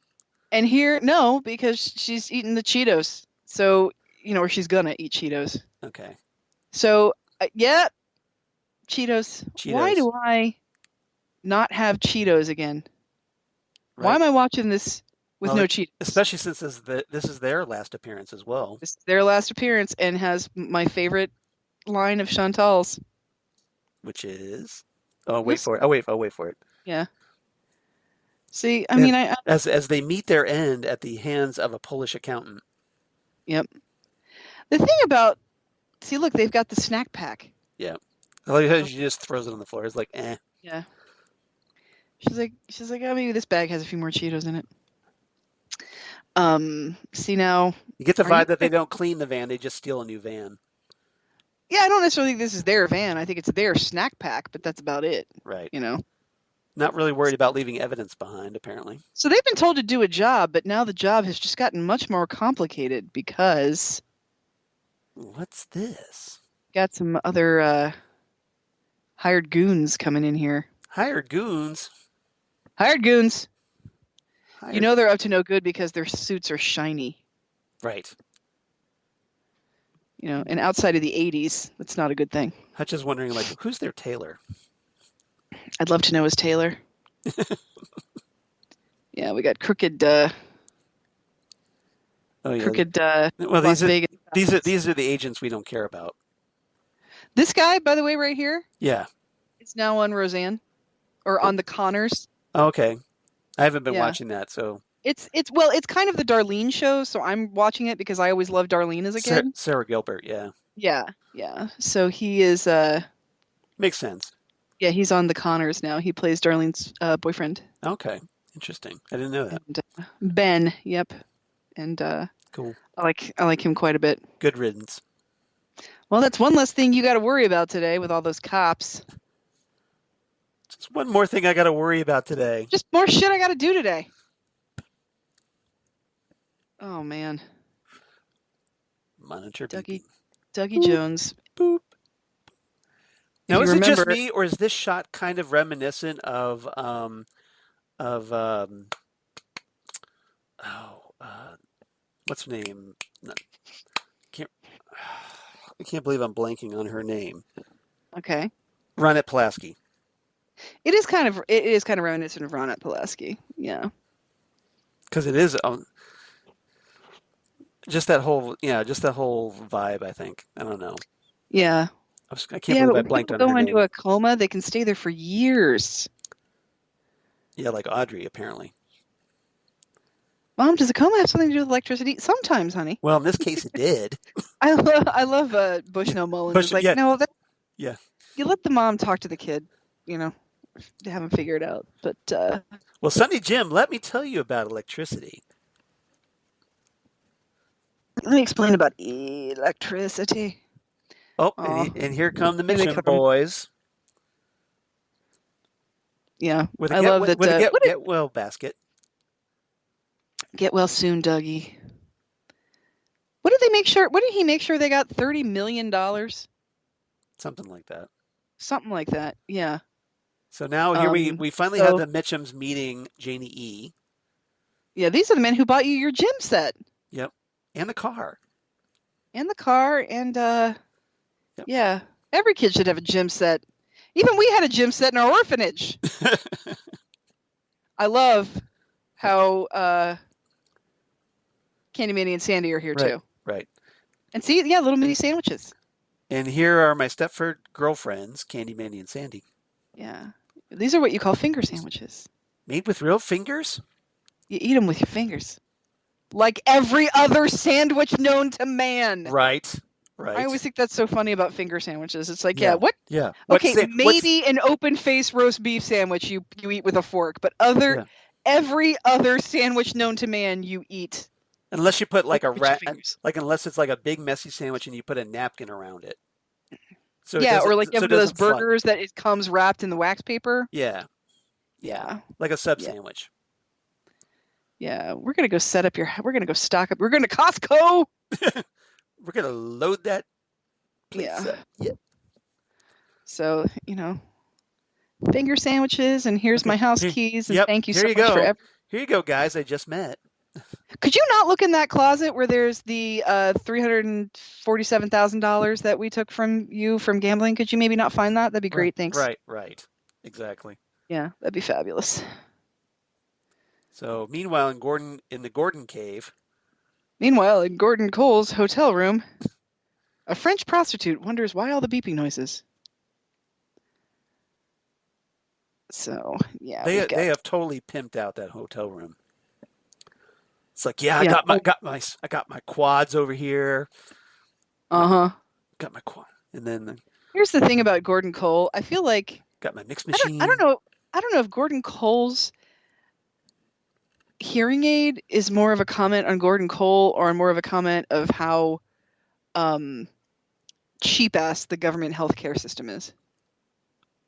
And here, no, because she's eating the Cheetos. So, or she's gonna eat Cheetos. Okay. So, Cheetos. Why do I not have Cheetos again? Right. Why am I watching this with no Cheetos? Especially since this is their last appearance as well. This is their last appearance and has my favorite line of Chantal's. Which is? Oh, wait for it. I'll wait for it. Yeah. See, I mean, as they meet their end at the hands of a Polish accountant. Yep. The thing about, look, they've got the snack pack. Yeah. I like how she just throws it on the floor. It's like, eh. Yeah. She's like, oh, maybe this bag has a few more Cheetos in it. See now. You get the vibe that they don't clean the van; they just steal a new van. Yeah, I don't necessarily think this is their van. I think it's their snack pack, but that's about it. Right. Not really worried about leaving evidence behind, apparently. So they've been told to do a job, but now the job has just gotten much more complicated because. What's this? Got some other hired goons coming in here. Hired goons? Hired goons. They're up to no good because their suits are shiny. Right. And outside of the 80s, that's not a good thing. Hutch is wondering, who's their tailor? I'd love to know his tailor. Yeah, we got crooked. Crooked. Well, Las Vegas. These are the agents we don't care about. This guy, by the way, right here. Yeah. It's now on Roseanne, or on the Connors. Oh, okay, I haven't been watching that, so. It's kind of the Darlene show, so I'm watching it because I always loved Darlene as a kid. Sarah Gilbert, yeah. Yeah. So he is. Makes sense. Yeah, he's on the Connors now. He plays Darlene's boyfriend. Okay, interesting. I didn't know that. And, Ben, yep, and cool. I like him quite a bit. Good riddance. Well, that's one less thing you got to worry about today with all those cops. Just one more thing I got to worry about today. Just more shit I got to do today. Oh man. Monitor Dougie Boop. Jones. Boop. Now, is it just me, or is this shot kind of reminiscent of what's her name? I can't believe I'm blanking on her name. Okay. Ronette Pulaski. It is kind of reminiscent of Ronette Pulaski. Yeah. Because it is just that whole vibe. I think. I don't know. Yeah. I can't believe I blanked on her name. Go into a coma, they can stay there for years. Yeah, like Audrey, apparently. Mom, does a coma have something to do with electricity? Sometimes, honey. Well, in this case, it did. I love Bushnell Mullins. No, yeah. You let the mom talk to the kid, to have him figure it out. But well, Sunny Jim, let me tell you about electricity. Let me explain about electricity. Oh, and here come the Mission Boys. Yeah, I love that. With a get well basket. Get well soon, Dougie. What did he make sure they got $30 million? Something like that. Something like that. Yeah. So now here we finally have so- the Mitchums meeting Janie E. Yeah, these are the men who bought you your gym set Yep. And the car. and the car and Yep. yeah, every kid should have a gym set. Even we had a gym set in our orphanage. I love how Candy Manny and Sandy are here too. Right. And see, yeah, little mini sandwiches. And here are my Stepford girlfriends, Candy, Manny, and Sandy. Yeah. These are what you call finger sandwiches. Made with real fingers? You eat them with your fingers. Like every other sandwich known to man. Right. Right. I always think that's so funny about finger sandwiches. It's like, what? Yeah. Okay, maybe an open-faced roast beef sandwich you eat with a fork, but every other sandwich known to man you eat. Unless you put like unless it's like a big messy sandwich and you put a napkin around it. So yeah, or like you have those fly. burgers that it comes wrapped in the wax paper. Yeah. Yeah. Like a sub sandwich. Yeah, we're gonna go we're gonna go stock up. We're going to Costco. We're gonna load that place up. Yeah. So, finger sandwiches, and here's my house keys, and thank you so much for everything. Here you go, guys. I just met. Could you not look in that closet where there's the $347,000 that we took from you from gambling? Could you maybe not find that? That'd be great. Thanks. Right. Exactly. Yeah, that'd be fabulous. So, meanwhile, in the Gordon cave. Meanwhile, in Gordon Cole's hotel room, a French prostitute wonders why all the beeping noises. So, yeah, they have totally pimped out that hotel room. It's like, I got my quads over here. Got my quad, and then here's the thing about Gordon Cole. I feel like got my mix machine. I don't know if Gordon Cole's hearing aid is more of a comment on Gordon Cole or more of a comment of how cheap ass the government healthcare system is.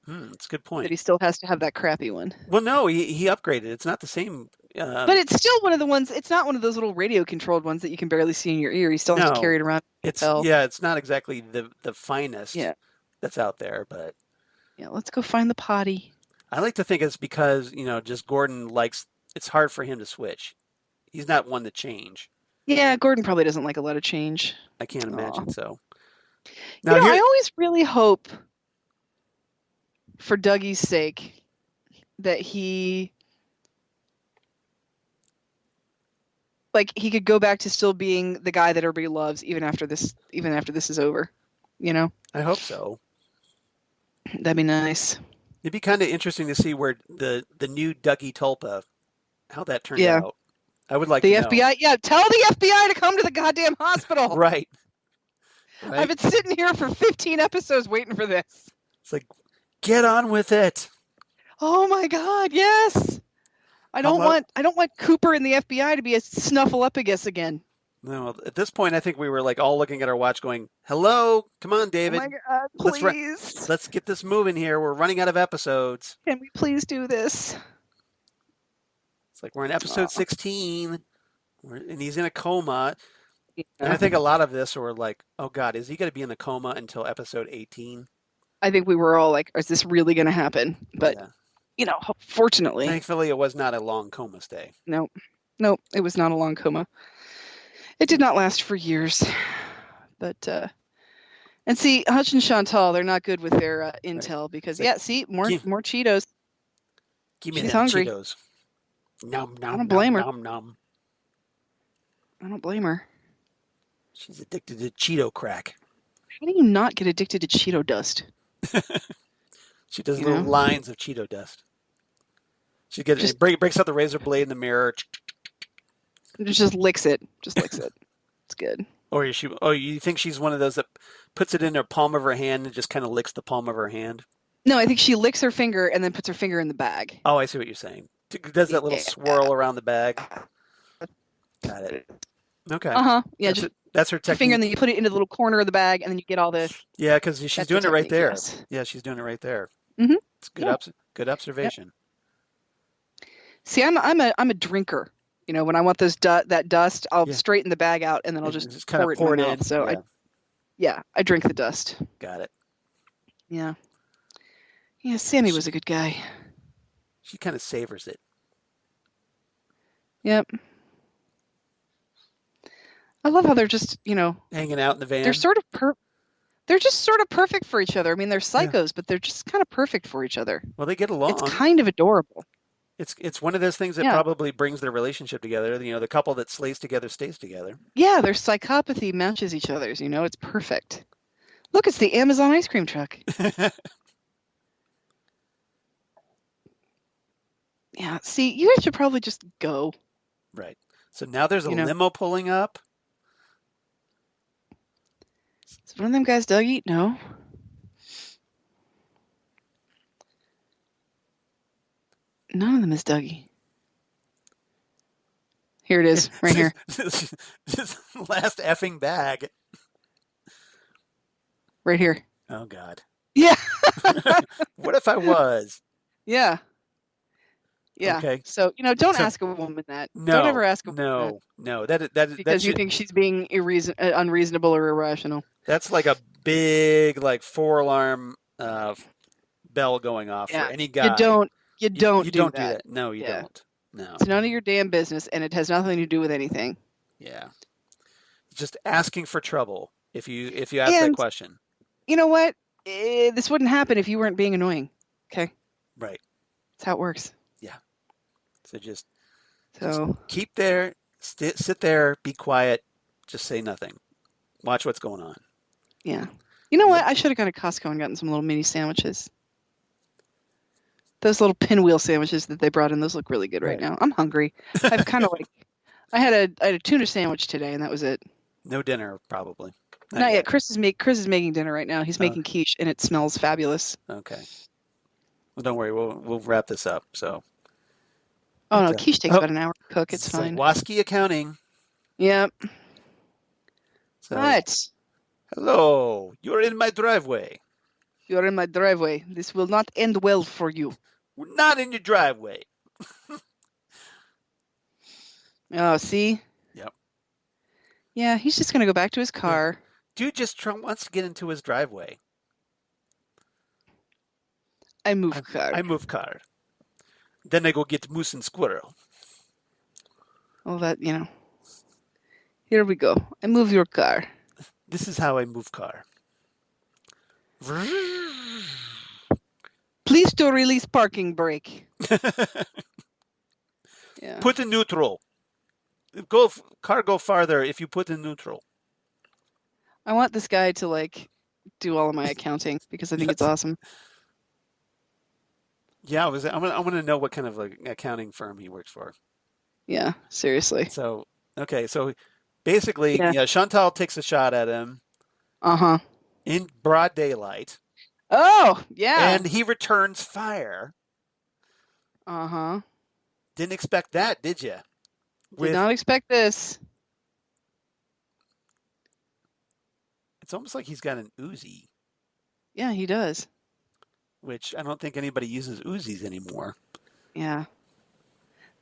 That's a good point. That he still has to have that crappy one. Well, no, he upgraded. It's not the same. But it's still one of the ones. It's not one of those little radio controlled ones that you can barely see in your ear. He still has to carry it around. It's not exactly the finest that's out there, but let's go find the potty. I like to think it's because just Gordon likes. It's hard for him to switch. He's not one to change. Yeah, Gordon probably doesn't like a lot of change. I can't imagine so. Now, I always really hope, for Dougie's sake, that he could go back to still being the guy that everybody loves even after this is over. I hope so. That'd be nice. It'd be kind of interesting to see where the new Dougie Tulpa, how that turned out. I would like the to know. FBI. Yeah, tell the FBI to come to the goddamn hospital. Right. I've been sitting here for 15 episodes waiting for this. It's like, get on with it. Oh my God, yes. I don't want Cooper and the FBI to be a snuffleupagus again. No, at this point, I think we were like all looking at our watch, going, "Hello, come on, David. Oh my God, please. Let's get this moving here. We're running out of episodes. Can we please do this?" It's like we're in episode 16, and he's in a coma. Yeah. And I think a lot of this were like, "Oh God, is he going to be in the coma until episode 18?" I think we were all like, "Is this really going to happen?" But fortunately, thankfully, it was not a long coma stay. Nope, it was not a long coma. It did not last for years. But and see, Hutch and Chantal, they're not good with their intel because more Cheetos. Give me She's them hungry. Cheetos. Nom nom. I don't blame her. Nom nom. I don't blame her. She's addicted to Cheeto crack. How do you not get addicted to Cheeto dust? She does little lines of Cheeto dust. She breaks out the razor blade in the mirror. Just licks it. It's good. Or you think she's one of those that puts it in her palm of her hand and just kind of licks the palm of her hand? No, I think she licks her finger and then puts her finger in the bag. Oh, I see what you're saying. Does that little swirl around the bag? Got it. Okay. Yeah, that's her technique. Finger, and then you put it into the little corner of the bag, and then you get all this. Yeah, because she's doing it right there. Yes. Yeah, she's doing it right there. Mm-hmm. It's good. Good observation. Yep. See, I'm a drinker. When I want that dust, I'll straighten the bag out, and then I'll just kind of pour it in. So I drink the dust. Got it. Yeah. Yeah, Sammy was a good guy. She kind of savors it. Yep. I love how they're just, Hanging out in the van. they're sort of they're just sort of perfect for each other. I mean, they're psychos, but they're just kind of perfect for each other. Well, they get along. It's kind of adorable. It's one of those things that probably brings their relationship together. The couple that slays together stays together. Yeah, their psychopathy matches each other's. It's perfect. Look, it's the Amazon ice cream truck. Yeah, see, you guys should probably just go. Right. So now there's a limo pulling up. Is one of them guys Dougie? No. None of them is Dougie. Here it is, right here. This last effing bag. Right here. Oh, God. Yeah. What if I was? Yeah. Yeah. Okay. So, don't ask a woman that. No. Don't ever ask a woman that. No. That you think she's being unreasonable or irrational. That's like a big, 4-alarm bell going off for any guy. You don't do that. No, you don't. No. It's none of your damn business, and it has nothing to do with anything. Yeah. Just asking for trouble if you ask that question. You know what? This wouldn't happen if you weren't being annoying. Okay? Right. That's how it works. Yeah. So just keep there, sit there, be quiet, just say nothing. Watch what's going on. Yeah. You know what? I should have gone to Costco and gotten some little mini sandwiches. Those little pinwheel sandwiches that they brought in, those look really good right now. I'm hungry. I've kind of I had a tuna sandwich today, and that was it. No dinner, probably. Not yet. Chris is making dinner right now. He's making quiche, and it smells fabulous. Okay. Well, don't worry. We'll wrap this up. So. Oh no, quiche takes about an hour to cook. It's fine. Waski Accounting. Yep. So, what? Hello. You're in my driveway. You're in my driveway. This will not end well for you. We're not in your driveway. Oh, see? Yep. Yeah, he's just going to go back to his car. Dude just wants to get into his driveway. I move car. Then I go get moose and squirrel. Oh, that, Here we go. I move your car. This is how I move car. Please to release parking brake. Yeah. Put in neutral. Car go farther if you put in neutral. I want this guy to do all of my accounting because I think it's awesome. Yeah, I want to know what kind of accounting firm he works for. Yeah, seriously. So basically, Chantal takes a shot at him. In broad daylight. Oh, yeah. And he returns fire. Didn't expect that, did you? Did not expect this. It's almost like he's got an Uzi. Yeah, he does. Which I don't think anybody uses Uzis anymore. Yeah.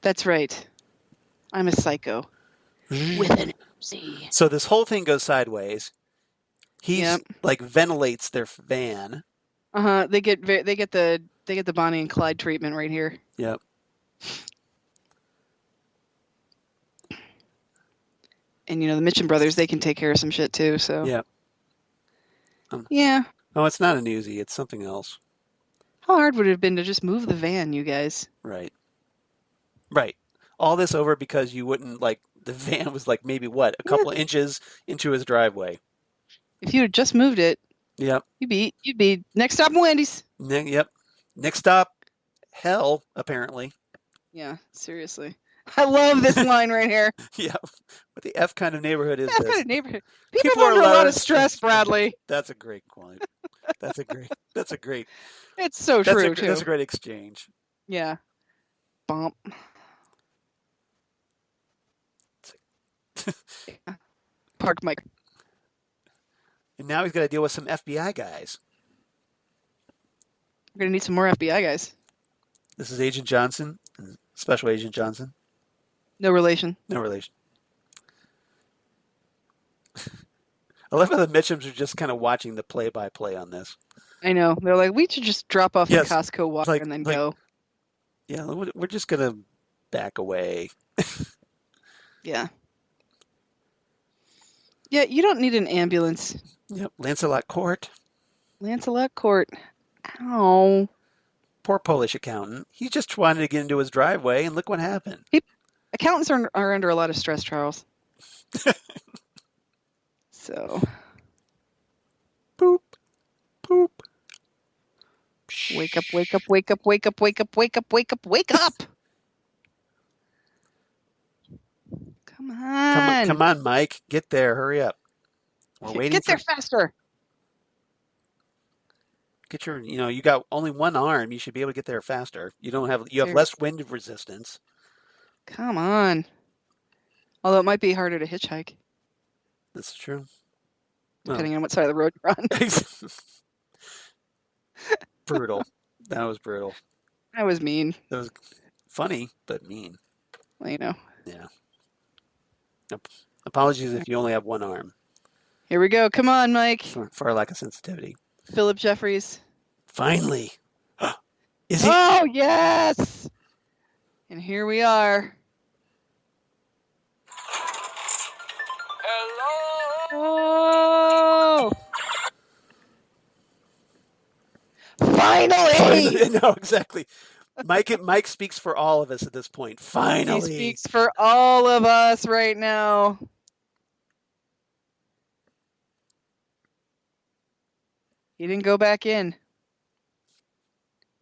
That's right. I'm a psycho. With an Uzi. So this whole thing goes sideways. He's ventilates their van. They get the Bonnie and Clyde treatment right here. Yep. And the Mitchum brothers, they can take care of some shit too. So. Yep. Yeah. Oh, it's not an Uzi. It's something else. How hard would it have been to just move the van, you guys? Right. All this over because you wouldn't the van was maybe a couple of inches into his driveway. If you had just moved it, yep, you'd be next stop Wendy's. Yep, next stop, hell apparently. Yeah, seriously. I love this line right here. Yeah, what the F kind of neighborhood is F this? kind of neighborhood. People are under a lot of stress, Bradley. That's a great point. That's a great. It's so true too. That's a great exchange. Yeah. Bump. Park Mike. And now he's got to deal with some FBI guys. We're going to need some more FBI guys. This is Agent Johnson, Special Agent Johnson. No relation. No relation. I love how the Mitchums are just kind of watching the play-by-play on this. I know. They're like, we should just drop off the Yes, Costco water and then go. yeah, we're just gonna back away. Yeah. Yeah, you don't need an ambulance. Yep, Lancelot Court, Lancelot Court. Ow. poor Polish accountant. He just wanted to get into his driveway, and look what happened. Accountants are under a lot of stress, Charles. So, Poop, poop. wake up, wake up, wake up, wake up, wake up, wake up, wake up, wake up! Come on. Come on, Mike. Get there. Hurry up. We're waiting. Get there faster. Get your, you got only one arm. You should be able to get there faster. You have less wind resistance. Come on. Although it might be harder to hitchhike, That's true. depending on what side of the road you're on. Brutal. That was brutal. That was mean. That was funny, but mean. Well, you know. Yeah. Apologies if you only have one arm. Here we go. Come on, Mike. For our lack of sensitivity. Philip Jeffries. Finally. Is he? Oh, yes! And here we are. Hello. Oh! Finally! No, exactly. Mike speaks for all of us at this point. Finally. He speaks for all of us right now. He didn't go back in.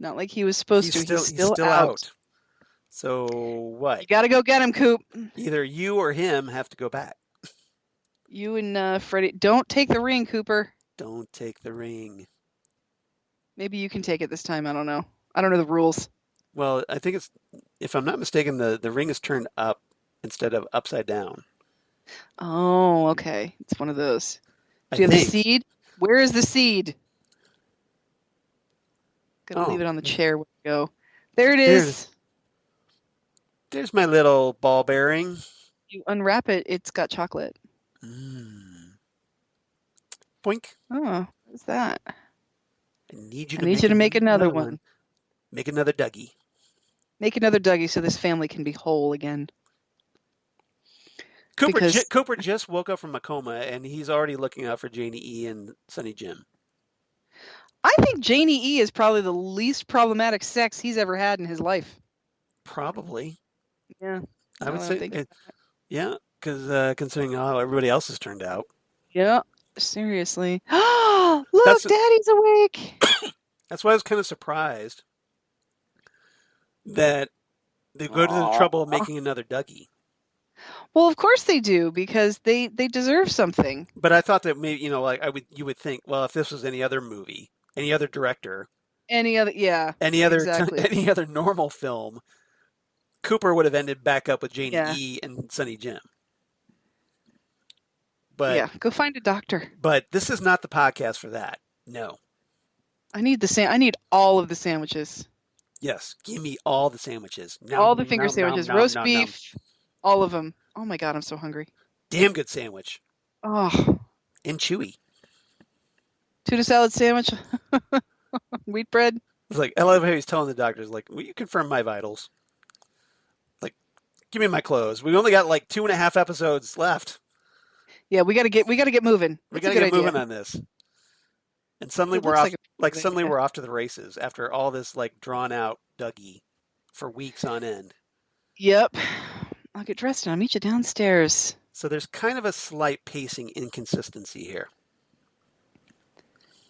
Not like he was supposed to. He's still out. So what? You gotta go get him, Coop. Either you or him have to go back. You and Freddie. Don't take the ring, Cooper. Don't take the ring. Maybe you can take it this time. I don't know. I don't know the rules. Well, I think if I'm not mistaken, the ring is turned up instead of upside down. Oh, okay. It's one of those. Do you have the seed? Where is the seed? Gotta leave it on the chair. Where we go? There it is. There's my little ball bearing. You unwrap it. It's got chocolate. Boink. Oh, what's that? I need you to make another one. Make another Dougie. Make another Dougie so this family can be whole again. Cooper just woke up from a coma, and he's already looking out for Janie E. and Sonny Jim. I think Janie E. is probably the least problematic sex he's ever had in his life. Probably. Yeah. I would say. Yeah, because considering how everybody else has turned out. Yeah, seriously. Look, Daddy's awake. That's why I was kind of surprised that they go to the trouble of making another Dougie. Well, of course they do, because they deserve something. But I thought that maybe, you would think, well, if this was any other movie, any other director, any other normal film, Cooper would have ended back up with Janie E. and Sonny Jim. But yeah, go find a doctor. But this is not the podcast for that. No. I need I need all of the sandwiches. Yes, give me all the sandwiches. All the finger sandwiches, roast beef, all of them. Oh my God, I'm so hungry. Damn good sandwich. Oh. And chewy. Tuna salad sandwich, wheat bread. It's like, I love how he's telling the doctors, like, will you confirm my vitals? Like, give me my clothes. We've only got like 2.5 episodes left. Yeah, we gotta get moving. We gotta get moving on this. And suddenly we're off. We're off to the races after all this like drawn out Dougie for weeks on end. Yep. I'll get dressed and I'll meet you downstairs. So there's kind of a slight pacing inconsistency here.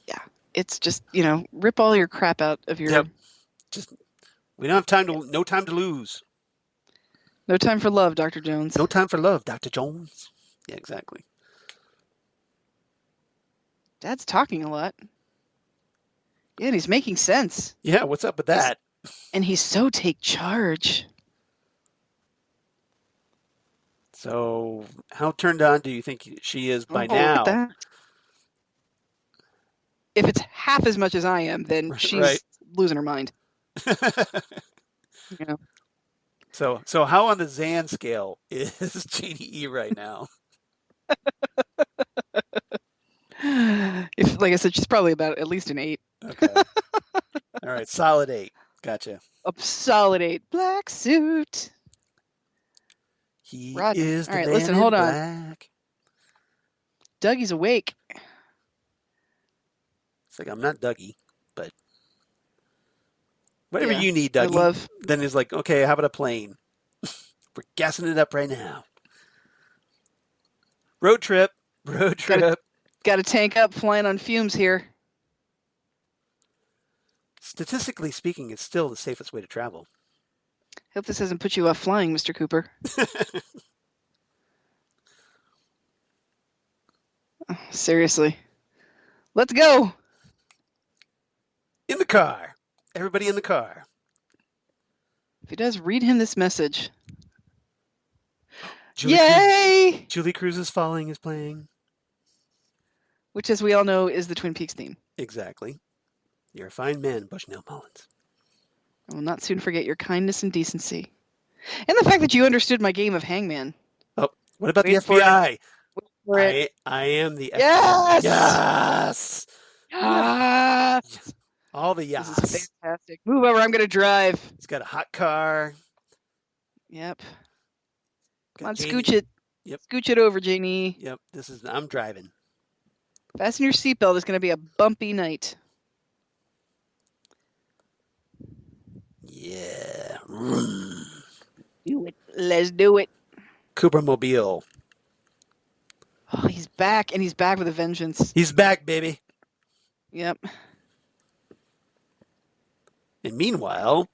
Yeah, it's just rip all your crap out of your. Yep. Just we don't have time to. No time to lose. No time for love, Dr. Jones. No time for love, Dr. Jones. Yeah, exactly. Dad's talking a lot. Yeah, and he's making sense. Yeah, what's up with that? And he's so take charge. So, how turned on do you think she is by now? If it's half as much as I am, then she's losing her mind. So how on the Xan scale is Janie E right now? If, like I said, she's probably about at least an 8. Okay. All right. Solid 8. Gotcha. A solid 8. Black suit. He Rotten. is the All right, man listen, in hold on. black. Dougie's awake. It's like, I'm not Dougie, but whatever Yeah, you need, I Dougie. love. Then he's like, okay, how about a plane? We're gassing it up right now. Road trip. Road trip. Got to tank up flying on fumes here. Statistically speaking, it's still the safest way to travel. Hope this hasn't put you off flying, Mr. Cooper. Seriously. Let's go. In the car. Everybody in the car. If he does, read him this message. Julie Yay! Julie Cruz's Falling is playing. Which, as we all know, is the Twin Peaks theme. Exactly. You're a fine man, Bushnell Mullins. I will not soon forget your kindness and decency. And the fact that you understood my game of Hangman. Oh, what about Wait the for FBI? For it. I am the FBI. Yes! Yes! Ah! Yes. All the This is yes. fantastic. Move over, I'm going to drive. He's got a hot car. Yep. Come Got on, Janie. scooch it. Yep. Scooch it over, Janie. Yep, I'm driving. Fasten your seatbelt. It's going to be a bumpy night. Yeah. Do it. Let's do it. Cooper Mobile. Oh, he's back, and he's back with a vengeance. He's back, baby. Yep. And meanwhile,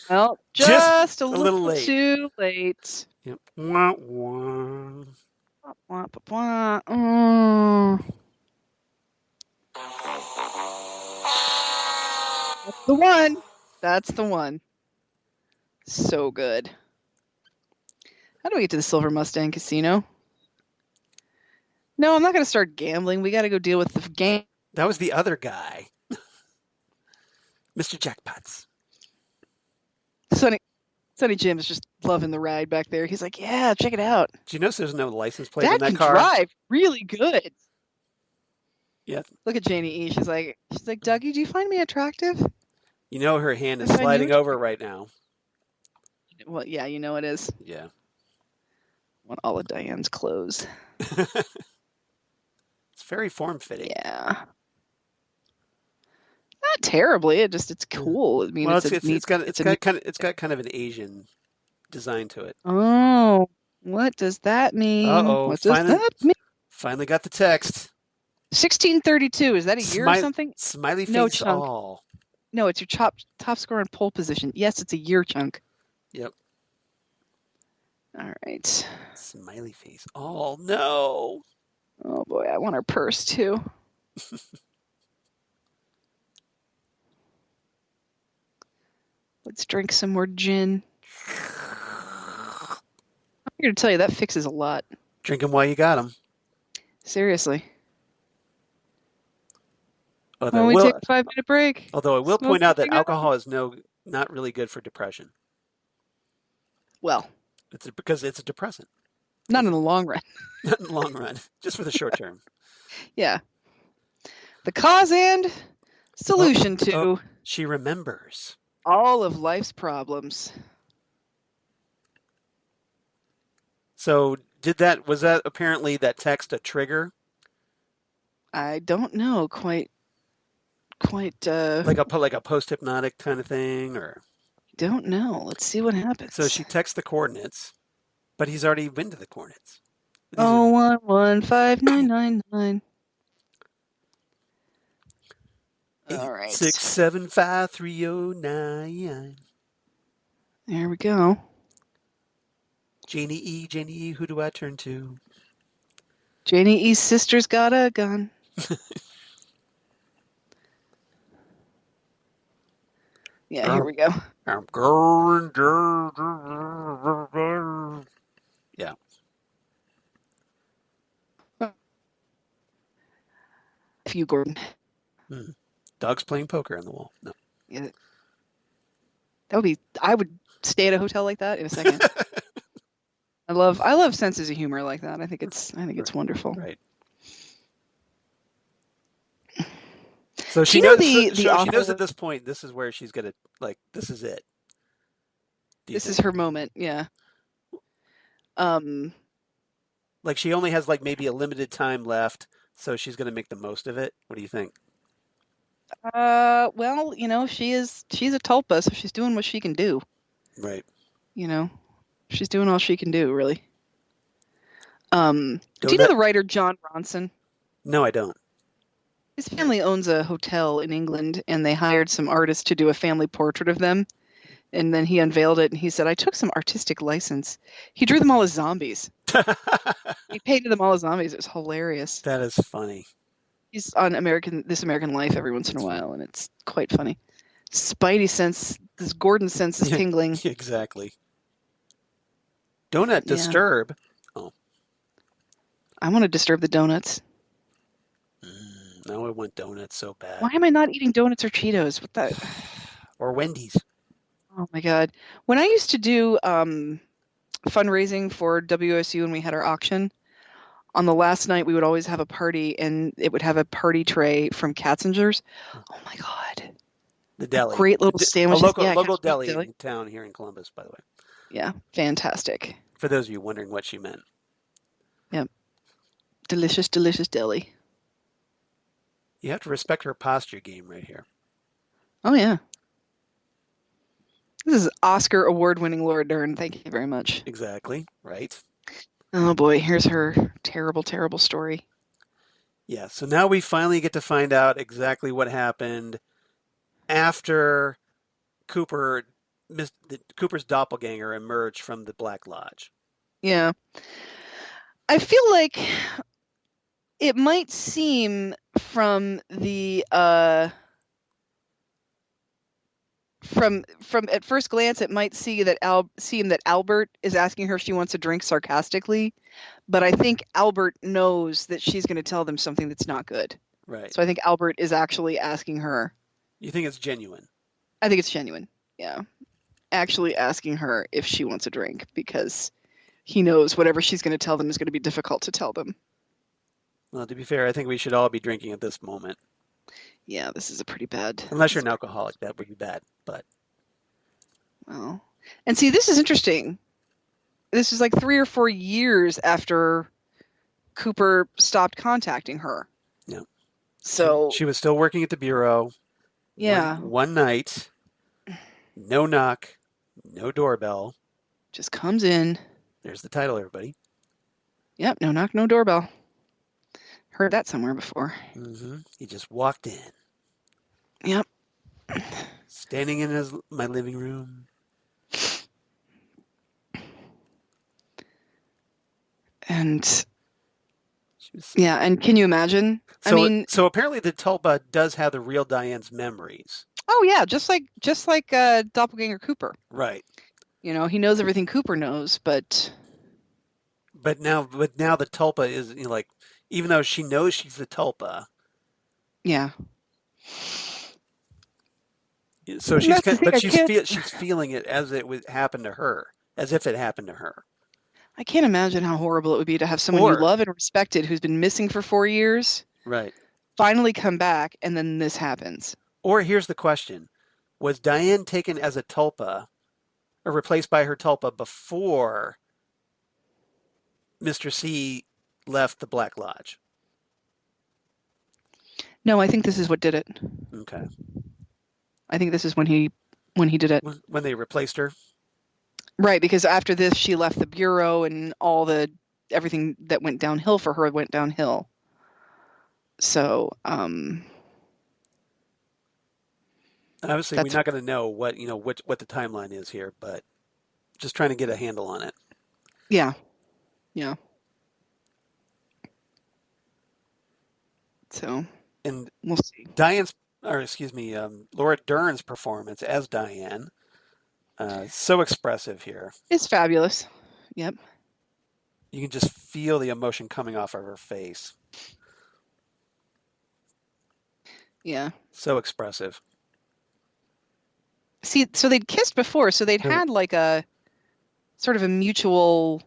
Well, just a little late. too late. Yep. Wah, wah. Wah, wah, wah. Mm. That's the one. That's the one. So good. How do we get to the Silver Mustang Casino? No, I'm not going to start gambling. We got to go deal with the game. That was the other guy. Mr. Jackpots. Sonny Jim is just loving the ride back there. He's like, yeah, check it out. Do you notice there's no license plate on Dad that can car? drive really good. Yeah. Look at Janie E. She's like, Dougie, do you find me attractive? You know her hand is I find sliding you over right now. Well, yeah, you know it is. Yeah. I want all of Diane's clothes. It's very form-fitting. Yeah. Not terribly. It's cool. I mean, Well, it's got kind of an Asian design to it. Oh, what does that mean? Uh-oh, What does that mean? Finally got the text. 1632. Is that a year or something? Smiley face No, chunk. all. No, it's your top score in pole position. Yes, it's a year chunk. Yep. All right. Smiley face all. No. Oh boy, I want her purse too. Let's drink some more gin. I'm here to tell you that fixes a lot. Drink 'em while you got 'em. Seriously. Although When we take a 5-minute break. I will Smoke point out a that cigarette. alcohol is not really good for depression. Well, Because it's a depressant. not in the long run. Not in the long run, just for the short term. Yeah. The cause and solution to She remembers. all of life's problems. So was that apparently that text a trigger? I don't know quite Like a post-hypnotic kind of thing, or? don't know. Let's see what happens. So she texts the coordinates, but he's already been to the coordinates. 0115999. All right. 6753099. There we go. Janie E, who do I turn to? Janie E's sister's got a gun. Yeah, here we go. I'm going to... Yeah. F you, Gordon. Dog's playing poker on the wall. No. Yeah. I would stay at a hotel like that in a second. I love senses of humor like that. I think it's wonderful. Right. So Do she you know knows. the So she knows author? at this point this is where she's gonna like. This is it. Do you This is think? her moment. Yeah. Um. Like she only has like maybe a limited time left, so she's gonna make the most of it. What do you think? Well, she's a tulpa, so she's doing what she can do. Right. You know, she's doing all she can do, really. Do you know Donut? the writer John Ronson? No, I don't. His family owns a hotel in England, and they hired some artists to do a family portrait of them. And then he unveiled it, and he said, "I took some artistic license." He drew them all as zombies. He painted them all as zombies. It was hilarious. That is funny. He's on This American Life every once in a while, and it's quite funny. Spidey sense, this Gordon sense is tingling. Exactly. Donut Yeah. disturb. Oh, I want to disturb the donuts. now I want donuts so bad. Why am I not eating donuts or Cheetos? What the? Or Wendy's. Oh my God. When I used to do fundraising for WSU and we had our auction, on the last night we would always have a party and it would have a party tray from Katzinger's. Oh my God. The deli. Great little sandwiches. A local Katzenberg's deli in town here in Columbus, by the way. Yeah, fantastic. For those of you wondering what she meant. Yep. Delicious, delicious deli. You have to respect her posture game right here. Oh yeah. This is Oscar award-winning Laura Dern. Thank you very much. Exactly. Right. Oh boy, here's her terrible, terrible story. Yeah. So now we finally get to find out exactly what happened after Cooper's doppelganger emerged from the Black Lodge. Yeah. I feel like it might seem from the from at first glance it might seem that Albert is asking her if she wants a drink sarcastically, but I think Albert knows that she's going to tell them something that's not good. Right. So I think Albert is actually asking her. You think it's genuine? I think it's genuine. Yeah. Actually asking her if she wants a drink because he knows whatever she's going to tell them is going to be difficult to tell them. Well, to be fair, I think we should all be drinking at this moment. Yeah, this is a pretty bad. Unless you're an alcoholic, that would be bad. But well, and see, this is interesting. This is like 3 or 4 years after Cooper stopped contacting her. yeah, So she was still working at the bureau. yeah, One night, no knock, no doorbell. just comes in. There's the title, everybody. Yep, no knock, no doorbell. Heard that somewhere before. Mm-hmm. He just walked in. Yep. Standing in my living room. And yeah, and can you imagine? So apparently the tulpa does have the real Diane's memories. Oh yeah, just like Doppelganger Cooper. Right. You know, he knows everything Cooper knows, but now the tulpa is like, even though she knows she's the tulpa. Yeah. So she's feeling it as it would happen to her, as if it happened to her. I can't imagine how horrible it would be to have someone you love and respected who's been missing for 4 years, right, finally come back, and then this happens. Or here's the question: was Diane taken as a tulpa, or replaced by her tulpa before Mr. C left the Black Lodge? No, I think this is what did it. Okay. I think this is when he did it. When they replaced her? Right, because after this she left the bureau and everything that went downhill for her went downhill. So, obviously we're not going to know what the timeline is here, but just trying to get a handle on it. Yeah. Yeah. So, and we'll see. Laura Dern's performance as Diane, so expressive here. It's fabulous. Yep. You can just feel the emotion coming off of her face. Yeah. So expressive. See, so they'd kissed before, so they'd had like a sort of a mutual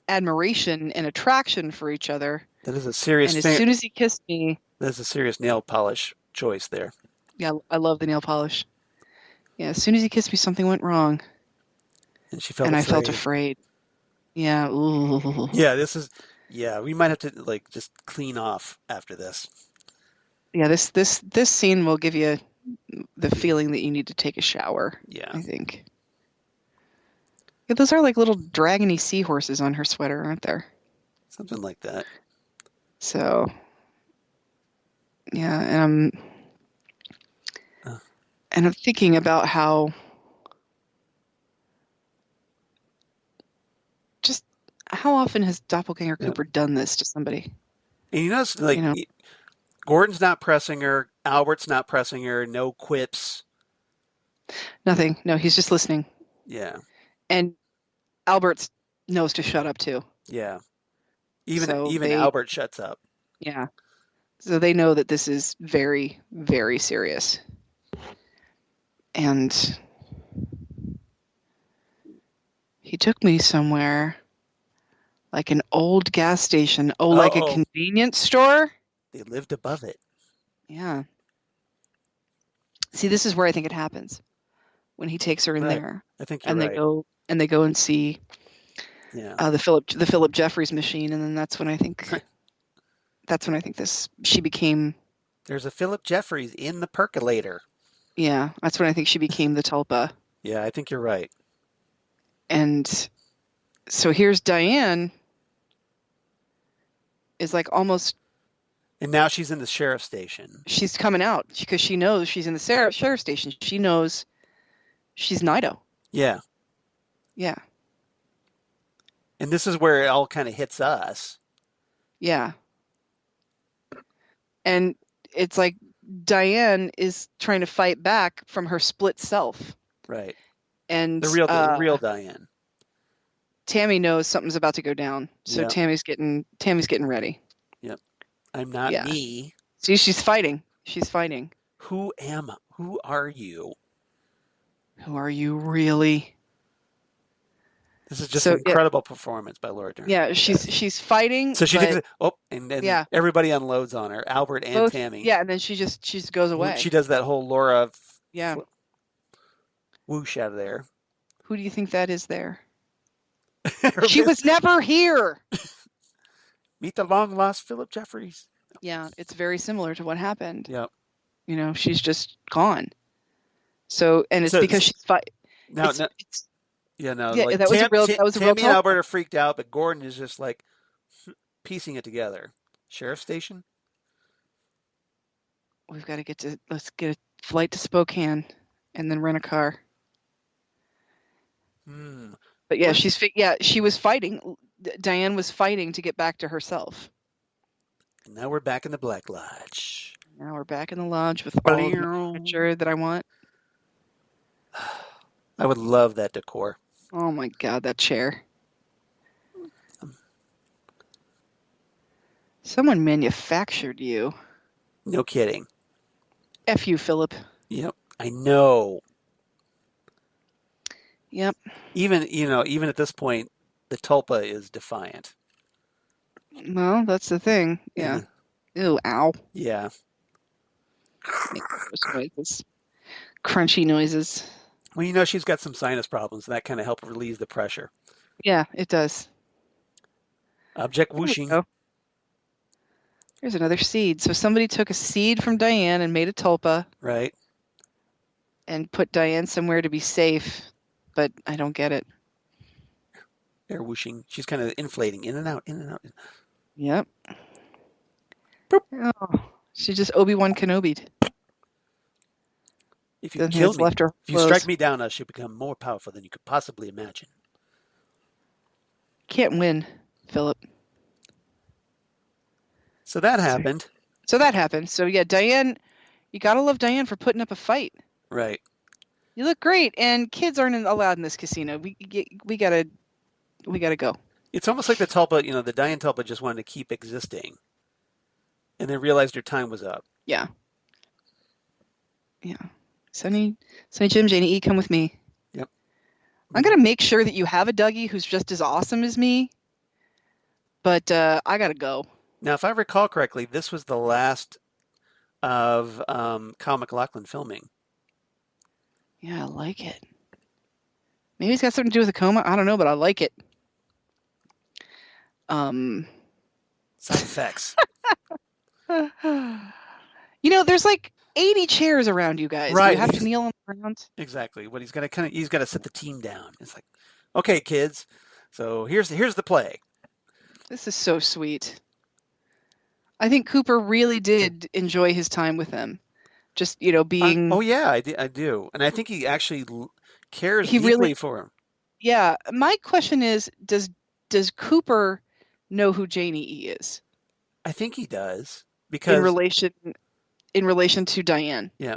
admiration and attraction for each other. That is a serious And as soon as he kissed me, that's a serious nail polish choice there. Yeah, I love the nail polish. Yeah, as soon as he kissed me, something went wrong, And she felt and I afraid. felt afraid. Yeah. Ooh. Yeah, this is. Yeah, we might have to like just clean off after this. Yeah, this scene will give you the feeling that you need to take a shower. Yeah. I think. Yeah, those are like little dragony seahorses on her sweater, aren't there? Something like that. So, yeah, and I'm thinking about how often has Doppelganger Cooper done this to somebody? And you notice, like, Gordon's not pressing her, Albert's not pressing her, no quips. Nothing. No, he's just listening. Yeah. And Albert knows to shut up too. Yeah. Even Albert shuts up. Yeah. So they know that this is very, very serious. And he took me somewhere, like an old gas station. Oh, like a convenience store? They lived above it. Yeah. See, this is where I think it happens. When he takes her in there. I think you're right. They go and see the Philip Jeffries machine, and then that's when I think she became. There's a Philip Jeffries in the percolator. Yeah, that's when I think she became the tulpa. Yeah, I think you're right. And so here's Diane is like almost. And now she's in the sheriff's station. She's coming out because she knows she's in the sheriff's station. She knows she's Nido. Yeah. Yeah. And this is where it all kind of hits us. Yeah. And it's like Diane is trying to fight back from her split self. Right. And the real Diane. Tammy knows something's about to go down. So Tammy's getting ready. Yep. I'm not me. See, she's fighting. She's fighting. Who am I? Who are you? Who are you really? This is just an incredible performance by Laura Dern. Yeah, she's fighting. So she takes it. Oh, and then everybody unloads on her. Albert and Tammy. Yeah, and then she goes away. She does that whole Laura. Whoosh out of there. Who do you think that is there? She was never here. Meet the long lost Philip Jeffries. Yeah, it's very similar to what happened. Yep. You know, she's just gone. So, and it's because she's fight. That was a real. Tammy and Albert are freaked out, but Gordon is just like piecing it together. Sheriff's station. We've got to let's get a flight to Spokane, and then rent a car. But yeah, she was fighting. Diane was fighting to get back to herself. And now we're back in the Black Lodge. Now we're back in the lodge with all the furniture that I want. I would love that decor. Oh my God, that chair. Someone manufactured you. No kidding. F you, Philip. Yep, I know. Yep. Even at this point, the tulpa is defiant. Well, that's the thing. Yeah. Ew, ow. Yeah. Make those noises. Crunchy noises. Well, she's got some sinus problems, and that kind of helps relieve the pressure. Yeah, it does. Object whooshing. Here's another seed. So somebody took a seed from Diane and made a tulpa. Right. And put Diane somewhere to be safe, but I don't get it. Air whooshing. She's kind of inflating, in and out, in and out. Yep. Boop. Oh, she just Obi-Wan Kenobi'd. If you kill me, if you strike me down, I should become more powerful than you could possibly imagine. Can't win, Philip. So that happened. So yeah, Diane, you gotta love Diane for putting up a fight. Right. You look great, and kids aren't allowed in this casino. We gotta go. It's almost like the tulpa, the Diane tulpa just wanted to keep existing, and they realized her time was up. Yeah. Yeah. Sonny, Jim, Janie E, come with me. Yep. I'm gonna make sure that you have a Dougie who's just as awesome as me. But I gotta go. Now, if I recall correctly, this was the last of Kyle MacLachlan filming. Yeah, I like it. Maybe it's got something to do with a coma. I don't know, but I like it. Side effects. There's like 80 chairs around you guys. Right. You have to kneel on the ground. Exactly. What he's got to set the team down. It's like, okay, kids. So here's the play. This is so sweet. I think Cooper really did enjoy his time with them. Just, being... Oh, yeah, I do. And I think he actually cares He deeply really... for him. Yeah. My question is, does Cooper know who Janie E is? I think he does. Because... In relation to Diane. Yeah.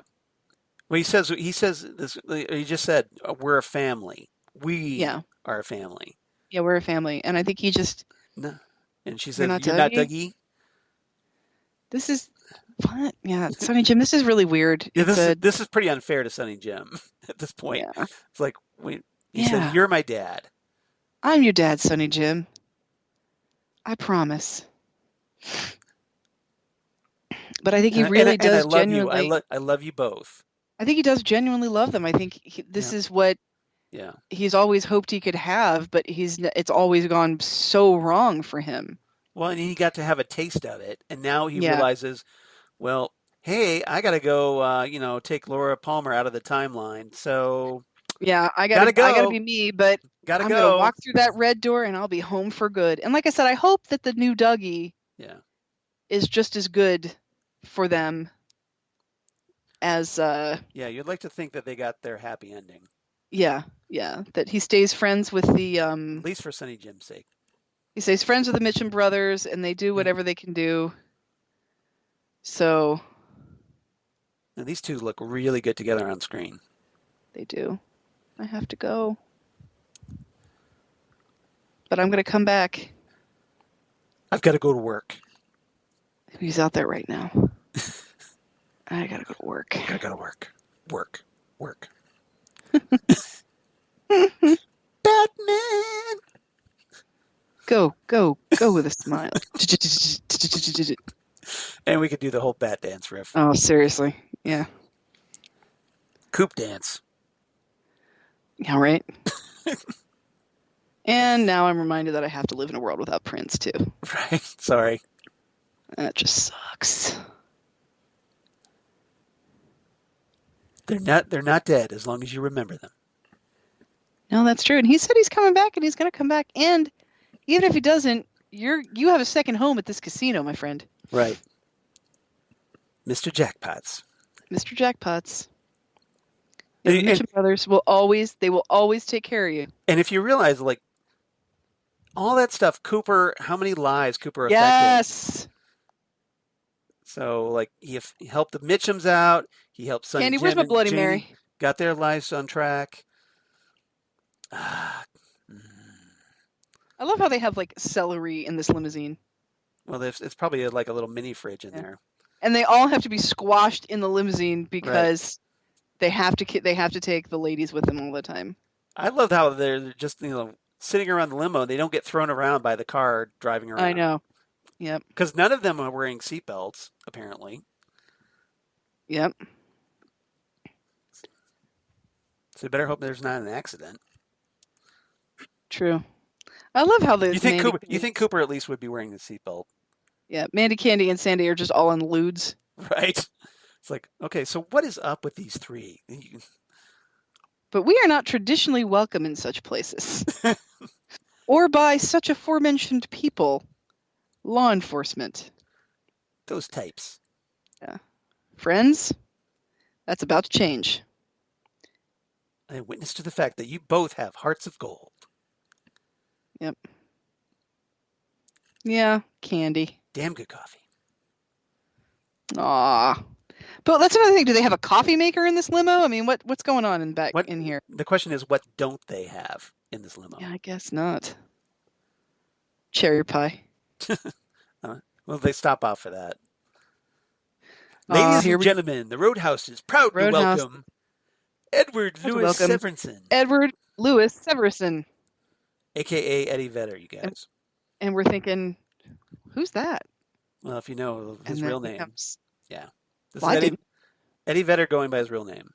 Well, he says this, he just said, we're a family. We are a family. Yeah, we're a family. And I think he just... No. And she says, you're not Dougie? This is fun. Yeah, Sonny Jim, this is really weird. Yeah, this is pretty unfair to Sonny Jim at this point. Yeah. It's like, he said, you're my dad. I'm your dad, Sonny Jim. I promise. But I think he really does genuinely... I love you both. I think he does genuinely love them. I think this is what he's always hoped he could have, but it's always gone so wrong for him. Well, and he got to have a taste of it, and now he realizes, well, hey, I got to go, take Laura Palmer out of the timeline. So I got to be me, but I'm going to walk through that red door, and I'll be home for good. And like I said, I hope that the new Dougie is just as good for them as you'd like to think that they got their happy ending. That he stays friends with the at least for Sonny Jim's sake. He stays friends with the Mitchum brothers, and they do whatever they can do. So now these two look really good together on screen. They do. I have to go, but I'm going to come back. I've got to go to work. He's out there right now. I gotta go to work. I gotta go to work. Work. Batman! Go with a smile. And we could do the whole bat dance riff. Oh, seriously. Yeah. Coop dance. Yeah, right? And now I'm reminded that I have to live in a world without Prince, too. Right. Sorry. That just sucks. They're not dead as long as you remember them. No, that's true. And he said he's coming back, and he's going to come back. And even if he doesn't, you have a second home at this casino, my friend. Right. Mr. Jackpots. Mr. Jackpots. The Mitchum brothers will always take care of you. And if you realize, like, all that stuff, how many lives Cooper affected? Yes. So, like, he helped the Mitchums out. He helped Sonny Candy, Jim where's my and Bloody Janie, Mary? Got their lives on track. I love how they have, like, celery in this limousine. Well, it's probably like a little mini fridge in there. And they all have to be squashed in the limousine because they have to take the ladies with them all the time. I love how they're just sitting around the limo. They don't get thrown around by the car driving around. I know. Yep. Because none of them are wearing seatbelts, apparently. Yep. So you better hope there's not an accident. True. I love how you think Cooper at least would be wearing the seatbelt. Yeah, Mandy, Candy, and Sandy are just all in lewds. Right. It's like, okay, so what is up with these three? But we are not traditionally welcome in such places. Or by such aforementioned people. Law enforcement. Those types. Yeah. Friends, that's about to change. I witness to the fact that you both have hearts of gold. Yep. Yeah, Candy. Damn good coffee. Aw. But that's another thing. Do they have a coffee maker in this limo? I mean, what's going on in here? The question is, what don't they have in this limo? Yeah, I guess not. Cherry pie. Well, they stop off for that. Ladies and gentlemen, the Roadhouse is proud to welcome Edward Louis Severson. Edward Louis Severson. a.k.a. Eddie Vedder, you guys. And we're thinking, who's that? Well, if you know his real name. This Well, is I didn't. Eddie Vedder going by his real name.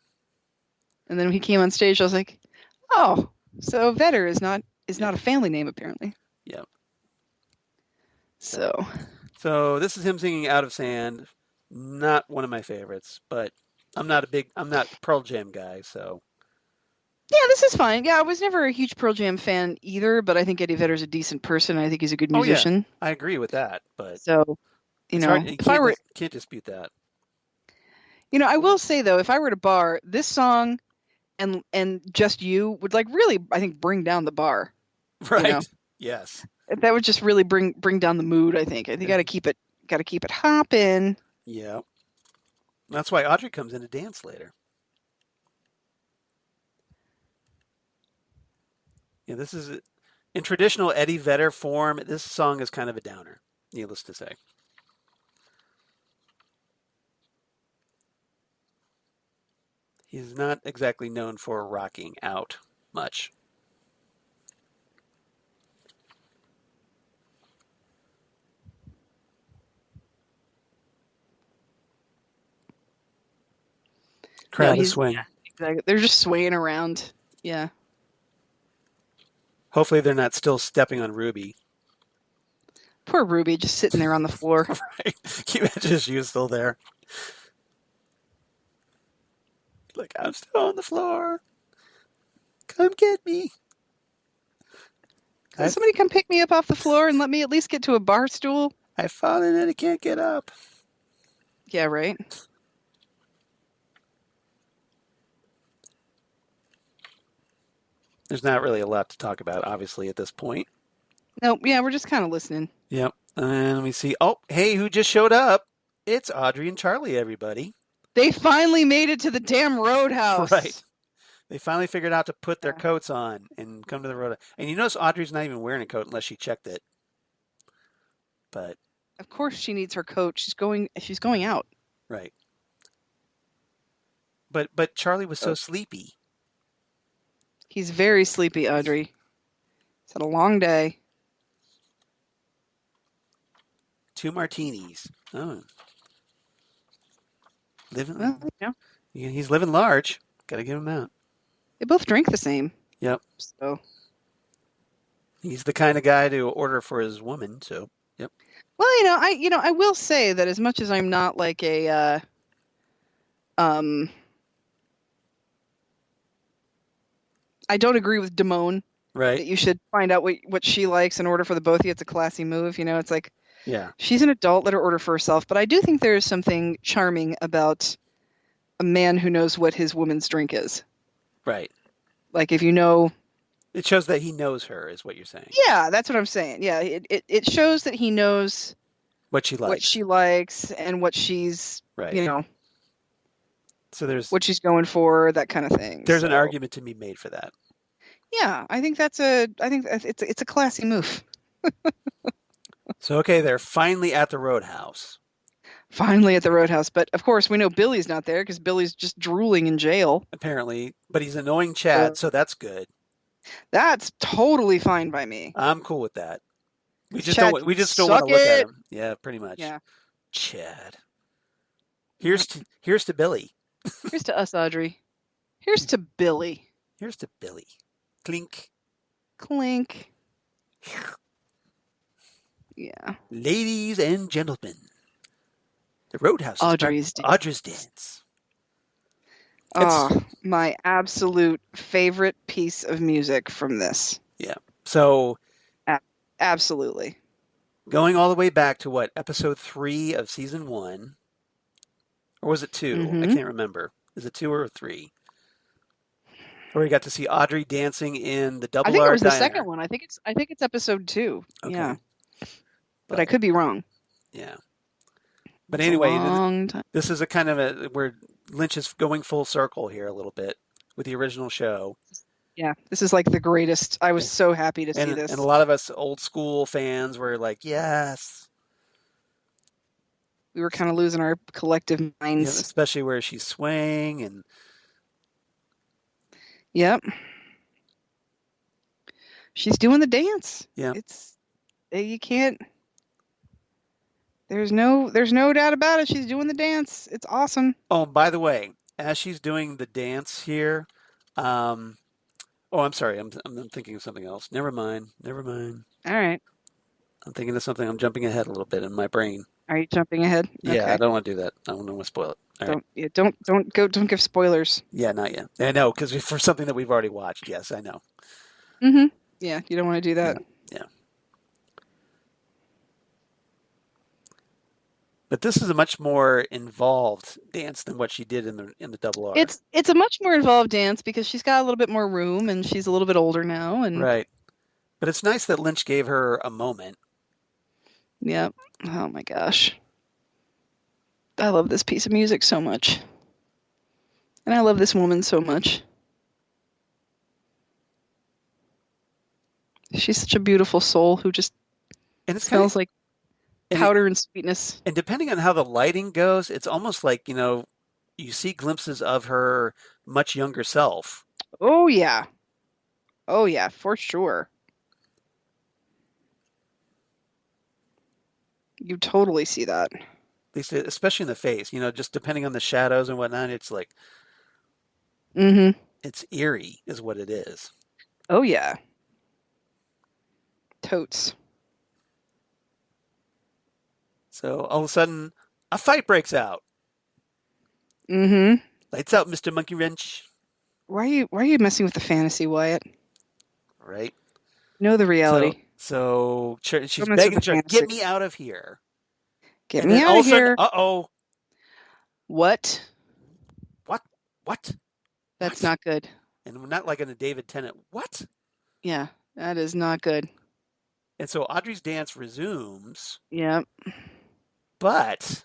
And then when he came on stage, I was like, oh, so Vedder is not a family name apparently. Yep. So So this is him singing Out of Sand. Not one of my favorites, but I'm not Pearl Jam guy, so. yeah, this is fine. Yeah, I was never a huge Pearl Jam fan either, but I think Eddie Vedder's a decent person. I think he's a good Oh yeah, musician. I agree with that, but So, it's hard. You if I were, can't dispute that. I will say though, if I were at a bar, this song and Just You would like really, I think, bring down the bar. Right. Yes. That would just really bring down the mood, I think. I think got to keep it hopping. Yeah. That's why Audrey comes in to dance later. Yeah, this is in traditional Eddie Vedder form. This song is kind of a downer, needless to say. He's not exactly known for rocking out much. Crowd is swaying. Yeah, exactly. They're just swaying around. Yeah. Hopefully they're not still stepping on Ruby. Poor Ruby just sitting there on the floor. Right. Can you imagine if she was still there? Like, I'm still on the floor. Come get me. Can somebody come pick me up off the floor and let me at least get to a bar stool? I've fallen and I can't get up. Yeah, right. There's not really a lot to talk about, obviously, at this point. No, yeah, we're just kind of listening. Yep. And we see, oh, hey, who just showed up? It's Audrey and Charlie, everybody. They finally made it to the damn roadhouse. Right. They finally figured out to put their coats on and come to the road. And you notice Audrey's not even wearing a coat unless she checked it. But of course she needs her coat. She's going out. Right. But Charlie was so sleepy. He's very sleepy, Audrey. He's had a long day. 2 martinis. Oh. Living. Well, yeah. He's living large. Got to give him that. They both drink the same. Yep. So he's the kind of guy to order for his woman. So, yep. Well, I will say that as much as I'm not like a I don't agree with Damone. Right. That you should find out what she likes and order for the both of you. It's a classy move. It's like, yeah, she's an adult. Let her order for herself. But I do think there is something charming about a man who knows what his woman's drink is. Right. Like if you know. It shows that he knows her, is what you're saying. Yeah, that's what I'm saying. Yeah, it shows that he knows what she likes and what she's, right. So there's what she's going for, that kind of thing. There's an argument to be made for that. Yeah, I think it's a classy move. So okay, they're finally at the roadhouse. Finally at the roadhouse, but of course we know Billy's not there because Billy's just drooling in jail. Apparently, but he's annoying Chad, so that's good. That's totally fine by me. I'm cool with that. We just Chad, don't want to look at him. Yeah, pretty much. Yeah. Chad. Here's to Billy. Here's to us, Audrey. Here's to Billy. Here's to Billy. Clink. Clink. Yeah. Ladies and gentlemen, the roadhouse is Audrey's dance. Oh, my absolute favorite piece of music from this. Yeah. So. Absolutely. Going all the way back to what, episode 3 of season 1, or was it 2? Mm-hmm. I can't remember. Is it 2 or 3? Where we got to see Audrey dancing in the double R. I think it was diner. the second one. I think it's episode 2. Okay. Yeah. But I could be wrong. Yeah. But anyway, this is a kind of where Lynch is going full circle here a little bit with the original show. Yeah, this is like the greatest. I was so happy to see this. And a lot of us old school fans were like, yes. We were kind of losing our collective minds. Yeah, especially where she's swaying and. Yep. She's doing the dance. Yeah. You can't. There's no doubt about it. She's doing the dance. It's awesome. Oh, by the way, as she's doing the dance here, um, oh, I'm sorry. I'm thinking of something else. Never mind. Never mind. All right. I'm thinking of something. I'm jumping ahead a little bit in my brain. Are you jumping ahead? Yeah, Okay. I don't want to do that. I don't want to spoil it. All right. Don't give spoilers. Yeah, not yet. I know, because for something that we've already watched. Yes, I know. Mm-hmm. Yeah, you don't want to do that. Yeah. But this is a much more involved dance than what she did in the double R. It's a much more involved dance because she's got a little bit more room and she's a little bit older now. And Right. But it's nice that Lynch gave her a moment. yeah. Oh my gosh. I love this piece of music so much. And I love this woman so much. She's such a beautiful soul who just And it smells like and powder and sweetness. And depending on how the lighting goes, it's almost like, you see glimpses of her much younger self. Oh yeah. Oh yeah, for sure. You totally see that. At least, especially in the face, just depending on the shadows and whatnot, it's like, Mm-hmm. it's eerie is what it is. Oh yeah. Totes. So all of a sudden, a fight breaks out. Mm-hmm. Lights out, Mr. Monkey Wrench. Why are you messing with the fantasy, Wyatt? Right? Know the reality. So she's Don't mess begging with the Chuck, fantasy. get me out of here. Get And me then out all of of a sudden, here. uh-oh. What? What? That's What? not good. And we're not like in a David Tennant. What? Yeah, that is not good. And so Audrey's dance resumes. Yeah. But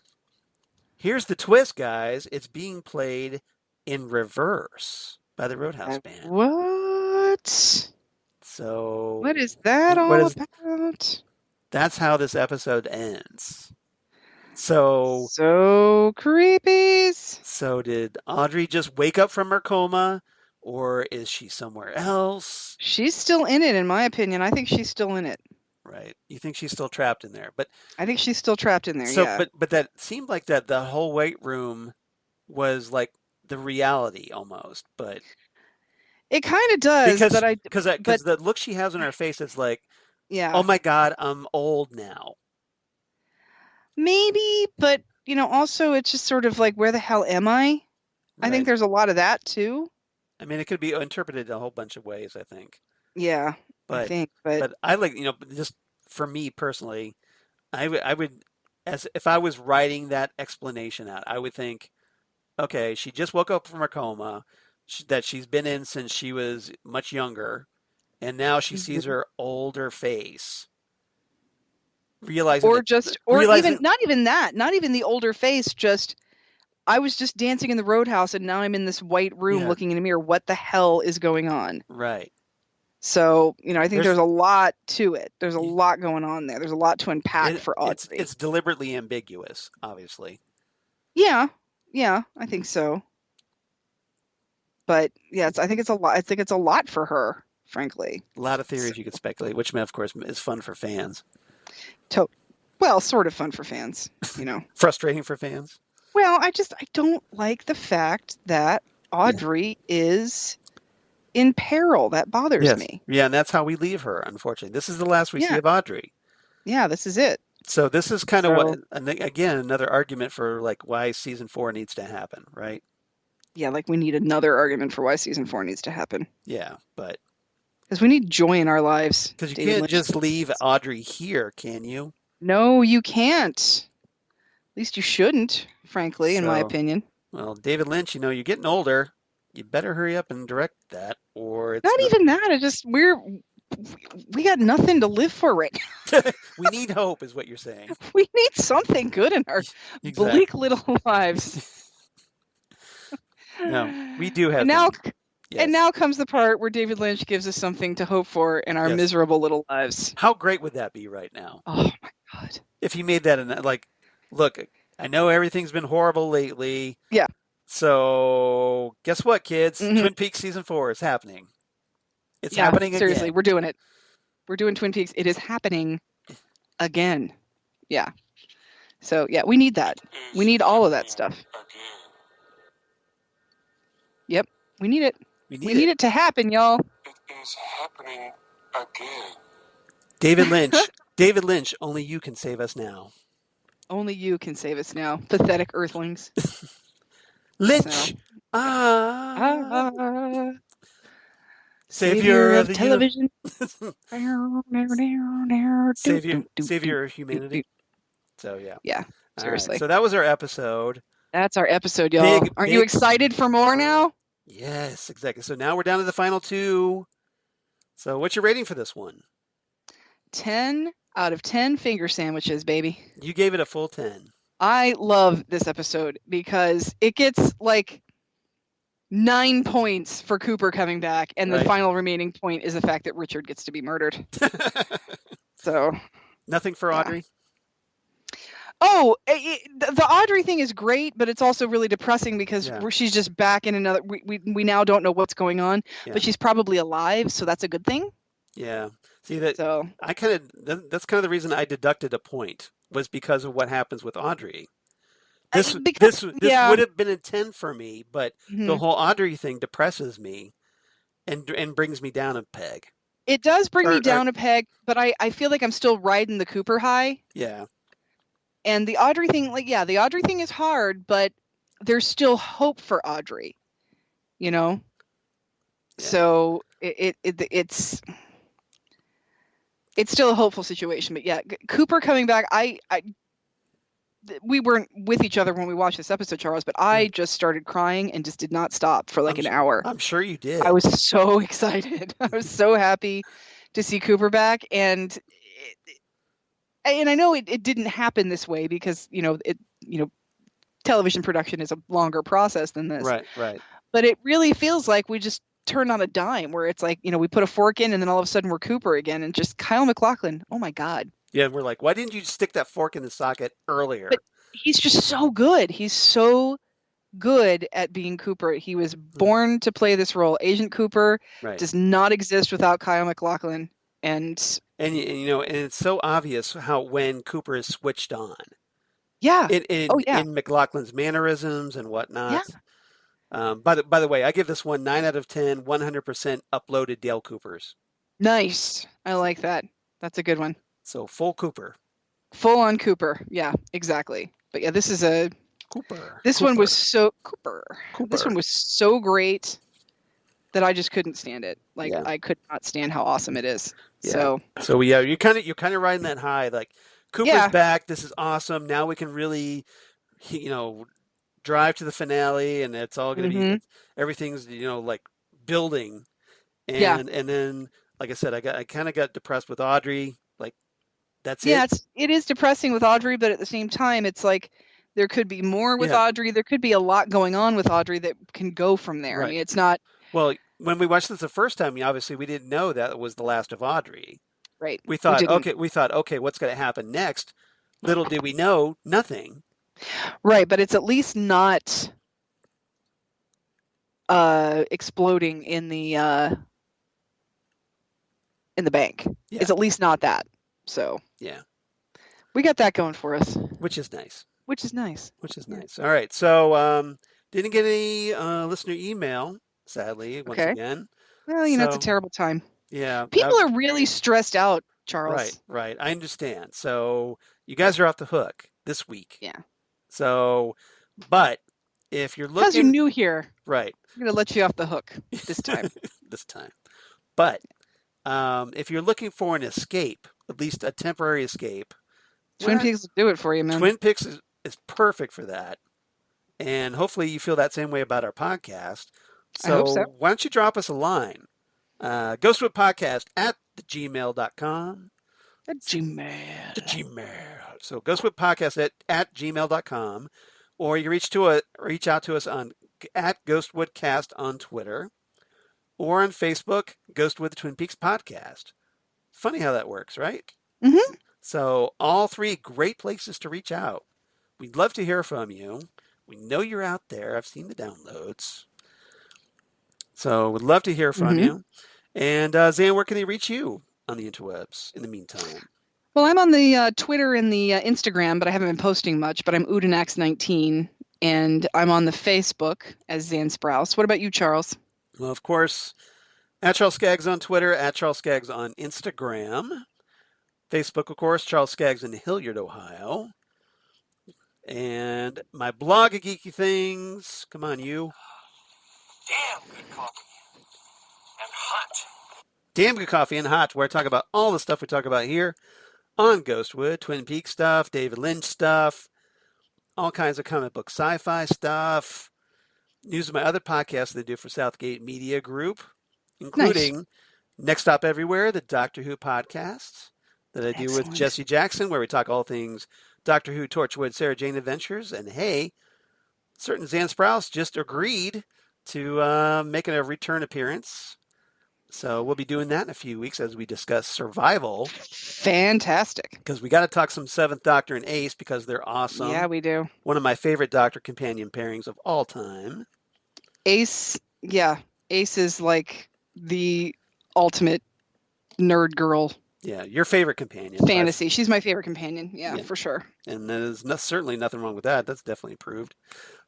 here's the twist, guys. It's being played in reverse by the Roadhouse Band. What? So What is that all about? That's how this episode ends. So creepy. So did Audrey just wake up from her coma, or is she somewhere else? She's still in it, in my opinion. I think she's still in it. Right. You think she's still trapped in there, but I think she's still trapped in there. so yeah. but that seemed like that the whole weight room was like the reality almost, but It kind of does, because the look she has on her face is like, yeah. oh my God, I'm old now. Maybe, but also it's just sort of like, where the hell am I? Right. I think there's a lot of that too. I mean, it could be interpreted a whole bunch of ways, I think. Yeah, but, I think, but I like, just for me personally, I would, as if I was writing that explanation out, I would think, okay, she just woke up from her coma that she's been in since she was much younger, and now she sees her older face. Realizing not even that, not even the older face, just I was just dancing in the Roadhouse and now I'm in this white room looking in a mirror. What the hell is going on? Right. So, I think there's a lot to it. There's a lot going on there. There's a lot to unpack for Audrey. It's deliberately ambiguous, obviously. Yeah, I think so. But yeah, I think it's a lot. I think it's a lot for her, frankly. A lot of theories you could speculate, which of course is fun for fans. Well, sort of fun for fans, Frustrating for fans. Well, I don't like the fact that Audrey is in peril. That bothers me. Yeah, and that's how we leave her, unfortunately. This is the last we see of Audrey. Yeah, this is it. So this is kind of what, again, another argument for like why season 4 needs to happen, right? Yeah, like we need another argument for why season 4 needs to happen. Yeah, but because we need joy in our lives. Because you can't just leave Audrey here, can you? No, you can't. At least you shouldn't, frankly, in my opinion. Well, David Lynch, you're getting older. You better hurry up and direct that, or it's not even that. It's just we got nothing to live for right now. We need hope, is what you're saying. We need something good in our bleak little lives. No, we do have. And now comes the part where David Lynch gives us something to hope for in our miserable little lives. How great would that be right now? Oh my God! If he made that look, I know everything's been horrible lately. Yeah. So guess what, kids? Mm-hmm. Twin Peaks season 4 is happening. It's happening again. Seriously, we're doing it. We're doing Twin Peaks. It is happening again. Yeah. So yeah, we need that. We need all of that stuff. Yep, we need it. We need it to happen, y'all. It is happening again. David Lynch. David Lynch, only you can save us now. Only you can save us now, pathetic earthlings. Lynch! So. Savior of the television. Savior of humanity. So yeah. Yeah, seriously. Right. So that was our episode. That's our episode, y'all. Aren't you excited for more now? Yes, exactly. So now we're down to the final 2. So what's your rating for this one? 10 out of 10 finger sandwiches, baby. You gave it a full 10. I love this episode because it gets like 9 points for Cooper coming back, and the final remaining point is the fact that Richard gets to be murdered. So nothing for Audrey? Oh, the Audrey thing is great, but it's also really depressing because she's just back in another. We now don't know what's going on, but she's probably alive, so that's a good thing. Yeah. See that? So that's kind of the reason I deducted a point, was because of what happens with Audrey. This would have been a 10 for me, but the whole Audrey thing depresses me and brings me down a peg. It does bring me down a peg, but I feel like I'm still riding the Cooper high. Yeah. And the Audrey thing, the Audrey thing is hard, but there's still hope for Audrey, you know? Yeah. So it's still a hopeful situation, but yeah, Cooper coming back, we weren't with each other when we watched this episode, Charles, but I just started crying and just did not stop for an hour. I'm sure you did. I was so excited. I was so happy to see Cooper back, and I know it didn't happen this way because television production is a longer process than this. Right. But it really feels like we just turned on a dime, where it's like, we put a fork in and then all of a sudden we're Cooper again, and just Kyle MacLachlan. Oh my God. Yeah, we're like, why didn't you stick that fork in the socket earlier? But he's just so good. He's so good at being Cooper. He was born to play this role. Agent Cooper does not exist without Kyle MacLachlan. And it's so obvious how when Cooper is switched on. Yeah. In MacLachlan's mannerisms and whatnot. Yeah. By the way, I give this one 9 out of 10, 100% uploaded Dale Coopers. Nice. I like that. That's a good one. So full Cooper. Full on Cooper. Yeah, exactly. But yeah, this is a Cooper. This one was so Cooper. This one was so great that I just couldn't stand it. I could not stand how awesome it is. Yeah. So you're kind of riding that high. Like, Cooper's back. This is awesome. Now we can really, drive to the finale, and it's all going to be, everything's building. And then, like I said, I kind of got depressed with Audrey. That's it. Yeah, it is depressing with Audrey, but at the same time, it's like there could be more with Audrey. There could be a lot going on with Audrey that can go from there. Right. I mean, it's not. Well, when we watched this the first time, obviously we didn't know that it was the last of Audrey. Right. We thought, okay, what's going to happen next? Little did we know, nothing. Right, but it's at least not exploding in the bank. Yeah. It's at least not that. So yeah, we got that going for us, which is nice. All right, so didn't get any listener email, sadly, once again. Well, that's a terrible time. Yeah, people are really stressed out, Charles. Right. I understand. So you guys are off the hook this week. Yeah. So, but if you're looking, because you're new here, right, I'm gonna let you off the hook this time. But if you're looking for an escape, at least a temporary escape, Twin Peaks will do it for you, man. Twin Peaks is perfect for that. And hopefully you feel that same way about our podcast. So, I hope so. Why don't you drop us a line? ghostwoodpodcast@gmail.com. At Gmail. So ghostwoodpodcast@gmail.com. Or you reach out to us on @GhostwoodCast on Twitter. Or on Facebook, Ghostwood the Twin Peaks Podcast. Funny how that works, right? Mm-hmm. So all 3 great places to reach out. We'd love to hear from you. We know you're out there. I've seen the downloads. So we'd love to hear from you. And Xan, where can they reach you on the interwebs in the meantime? Well, I'm on the Twitter and the Instagram, but I haven't been posting much. But I'm Udinax19, and I'm on the Facebook as Xan Sprouse. What about you, Charles? Well, of course, at Charles Skaggs on Twitter, at Charles Skaggs on Instagram. Facebook, of course, Charles Skaggs in Hilliard, Ohio. And my blog of geeky things. Come on, you. Damn good coffee. And hot. Damn Good Coffee and Hot, where I talk about all the stuff we talk about here on Ghostwood, Twin Peaks stuff, David Lynch stuff, all kinds of comic book sci-fi stuff, news of my other podcasts that I do for Southgate Media Group, including Next Stop Everywhere, the Doctor Who podcast that I do with Excellent. Jesse Jackson, where we talk all things Doctor Who, Torchwood, Sarah Jane Adventures, and hey, certain Xan Sprouse just agreed to make a return appearance. So we'll be doing that in a few weeks as we discuss Survival. Fantastic. Because we got to talk some Seventh Doctor and Ace because they're awesome. Yeah, we do. One of my favorite Doctor companion pairings of all time. Ace, yeah. Ace is like the ultimate nerd girl Yeah, your favorite companion. fantasy. She's my favorite companion. Yeah, Yeah. for sure. And there's certainly nothing wrong with that. That's definitely proved.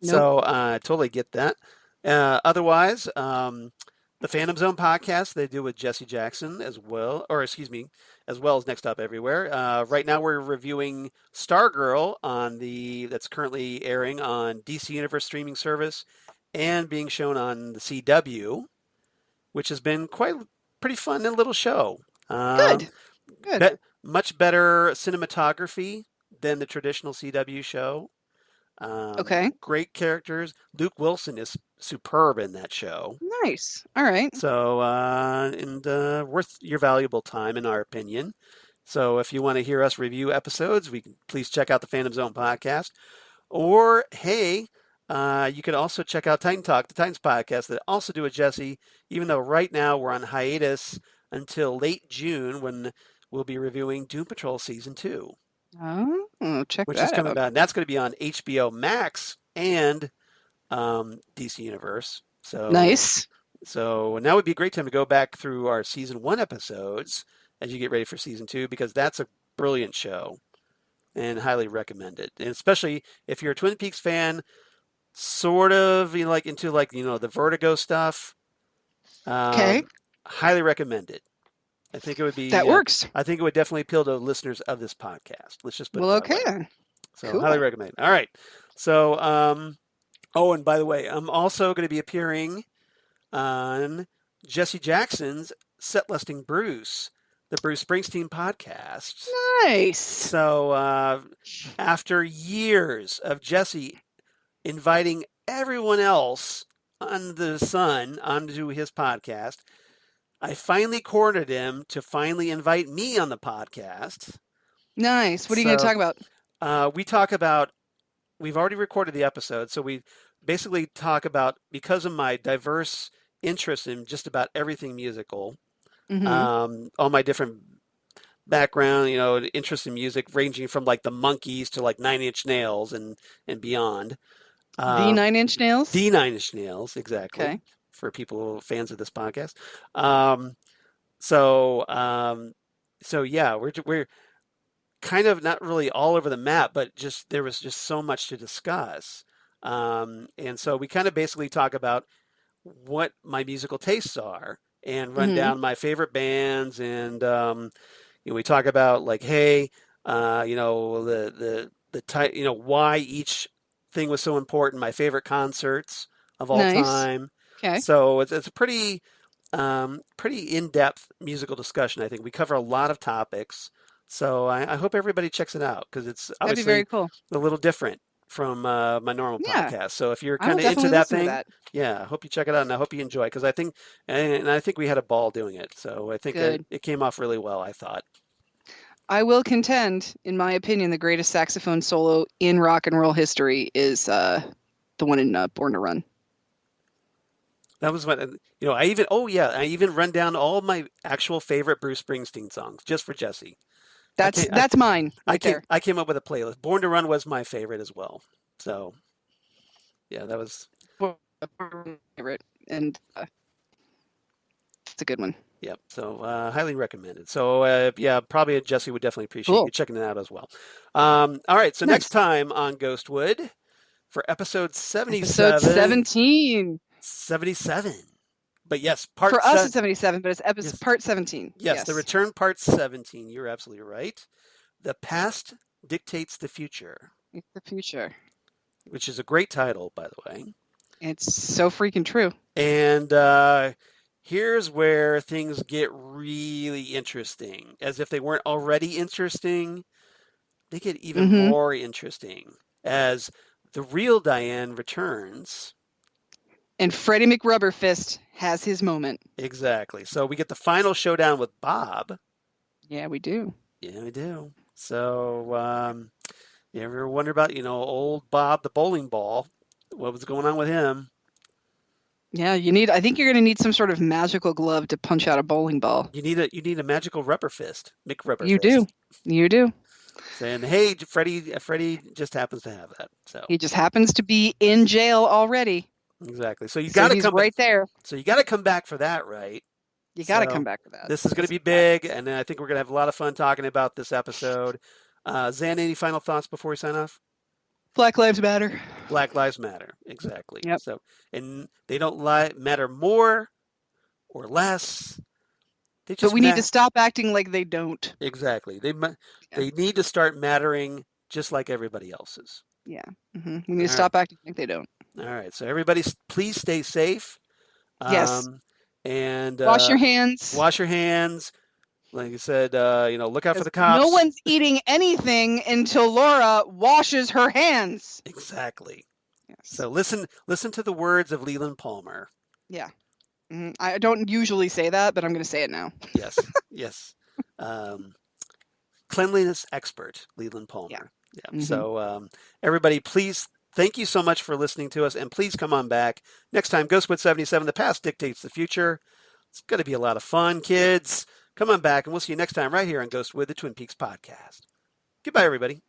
Nope. So I totally get that. Otherwise, the Phantom Zone podcast they do with Jesse Jackson as well, as well as Next Stop Everywhere. Right now we're reviewing Stargirl that's currently airing on DC Universe streaming service and being shown on the CW, which has been pretty fun and little show. Good. Much better cinematography than the traditional CW show. Okay. Great characters. Luke Wilson is superb in that show. Nice. All right. So, worth your valuable time, in our opinion. So, if you want to hear us review episodes, please check out the Phantom Zone podcast. Or, hey, you could also check out Titan Talk, the Titans podcast that I also do with Jesse, even though right now we're on hiatus until late June when we'll be reviewing Doom Patrol Season 2. Oh, check which that is coming out. out. And that's going to be on HBO Max and DC Universe. So Nice. So now would be a great time to go back through our Season 1 episodes as you get ready for Season 2, because that's a brilliant show and highly recommend it. And especially if you're a Twin Peaks fan, sort of into the Vertigo stuff. Okay. Highly recommend it. I think it would be That works. I think it would definitely appeal to listeners of this podcast. Let's just put Well, it that okay way. then. So Cool. highly recommend. All right. So oh, and by the way, I'm also going to be appearing on Jesse Jackson's Set Listing Bruce, the Bruce Springsteen podcast. Nice. So after years of Jesse inviting everyone else under the sun onto his podcast, I finally cornered him to finally invite me on the podcast. Nice. What are you going to talk about? We've already recorded the episode, so we basically talk about, because of my diverse interest in just about everything musical, all my different background, interest in music, ranging from like the Monkees to like Nine Inch Nails and beyond. The Nine Inch Nails? The Nine Inch Nails, exactly. Okay. For people fans of this podcast. So yeah, we're kind of not really all over the map, but there was just so much to discuss. And so we kind of basically talk about what my musical tastes are and run down my favorite bands, and we talk about like, hey, the type, why each thing was so important, my favorite concerts of all time. Okay. So it's a pretty in-depth musical discussion. I think we cover a lot of topics. So I hope everybody checks it out, because it's That'd be obviously very cool. a little different from my normal podcast. So if you're I will kind of into definitely that listen to thing, that. yeah, I hope you check it out, and I hope you enjoy it, because I think we had a ball doing it. So I think it came off really well, I thought. I will contend, in my opinion, the greatest saxophone solo in rock and roll history is the one in Born to Run. That was what, I even run down all my actual favorite Bruce Springsteen songs just for Jesse. That's mine right there. I came up with a playlist. Born to Run was my favorite as well. So, yeah, that was favorite, and it's a good one. Yep. So highly recommended. So yeah, probably Jesse would definitely appreciate you Cool. checking it out as well. All right. So next Nice. time on Ghostwood for episode Episode 77, 17. 77. But yes, For us, it's 77, but it's yes, part 17. yes, the return part 17. You're absolutely right. The past dictates the future, It's the future. which is a great title, by the way. It's so freaking true. And here's where things get really interesting. As if they weren't already interesting, they get even more interesting as the real Diane returns. And Freddie McRubberfist has his moment. Exactly. So we get the final showdown with Bob. Yeah, we do. Yeah, we do. So you ever wonder about, old Bob the bowling ball? What was going on with him? Yeah, I think you're going to need some sort of magical glove to punch out a bowling ball. You need a magical rubber fist, McRubber You fist. You do. Saying, hey, Freddie just happens to have that. So he just happens to be in jail already. Exactly. So you got to come right there. So you got to come back for that, right? You got to come back for that. This is going to be big, and I think we're going to have a lot of fun talking about this episode. Xan, any final thoughts before we sign off? Black Lives Matter. Black Lives Matter. Exactly. Yep. So, and they don't matter more or less. But we need to stop acting like they don't. Exactly. They need to start mattering just like everybody else's. Yeah. We need to stop acting like they don't. All right. So everybody, please stay safe. Yes. And wash your hands. Wash your hands. Like I said, look out for the cops. No one's eating anything until Laura washes her hands. Exactly. Yes. So listen to the words of Leland Palmer. Yeah. I don't usually say that, but I'm going to say it now. Yes. Yes. Cleanliness expert, Leland Palmer. Yeah. So everybody, please, thank you so much for listening to us, and please come on back next time. Ghostwood 77, the past dictates the future. It's going to be a lot of fun, kids. Come on back, and we'll see you next time right here on Ghostwood, the Twin Peaks podcast. Goodbye, everybody.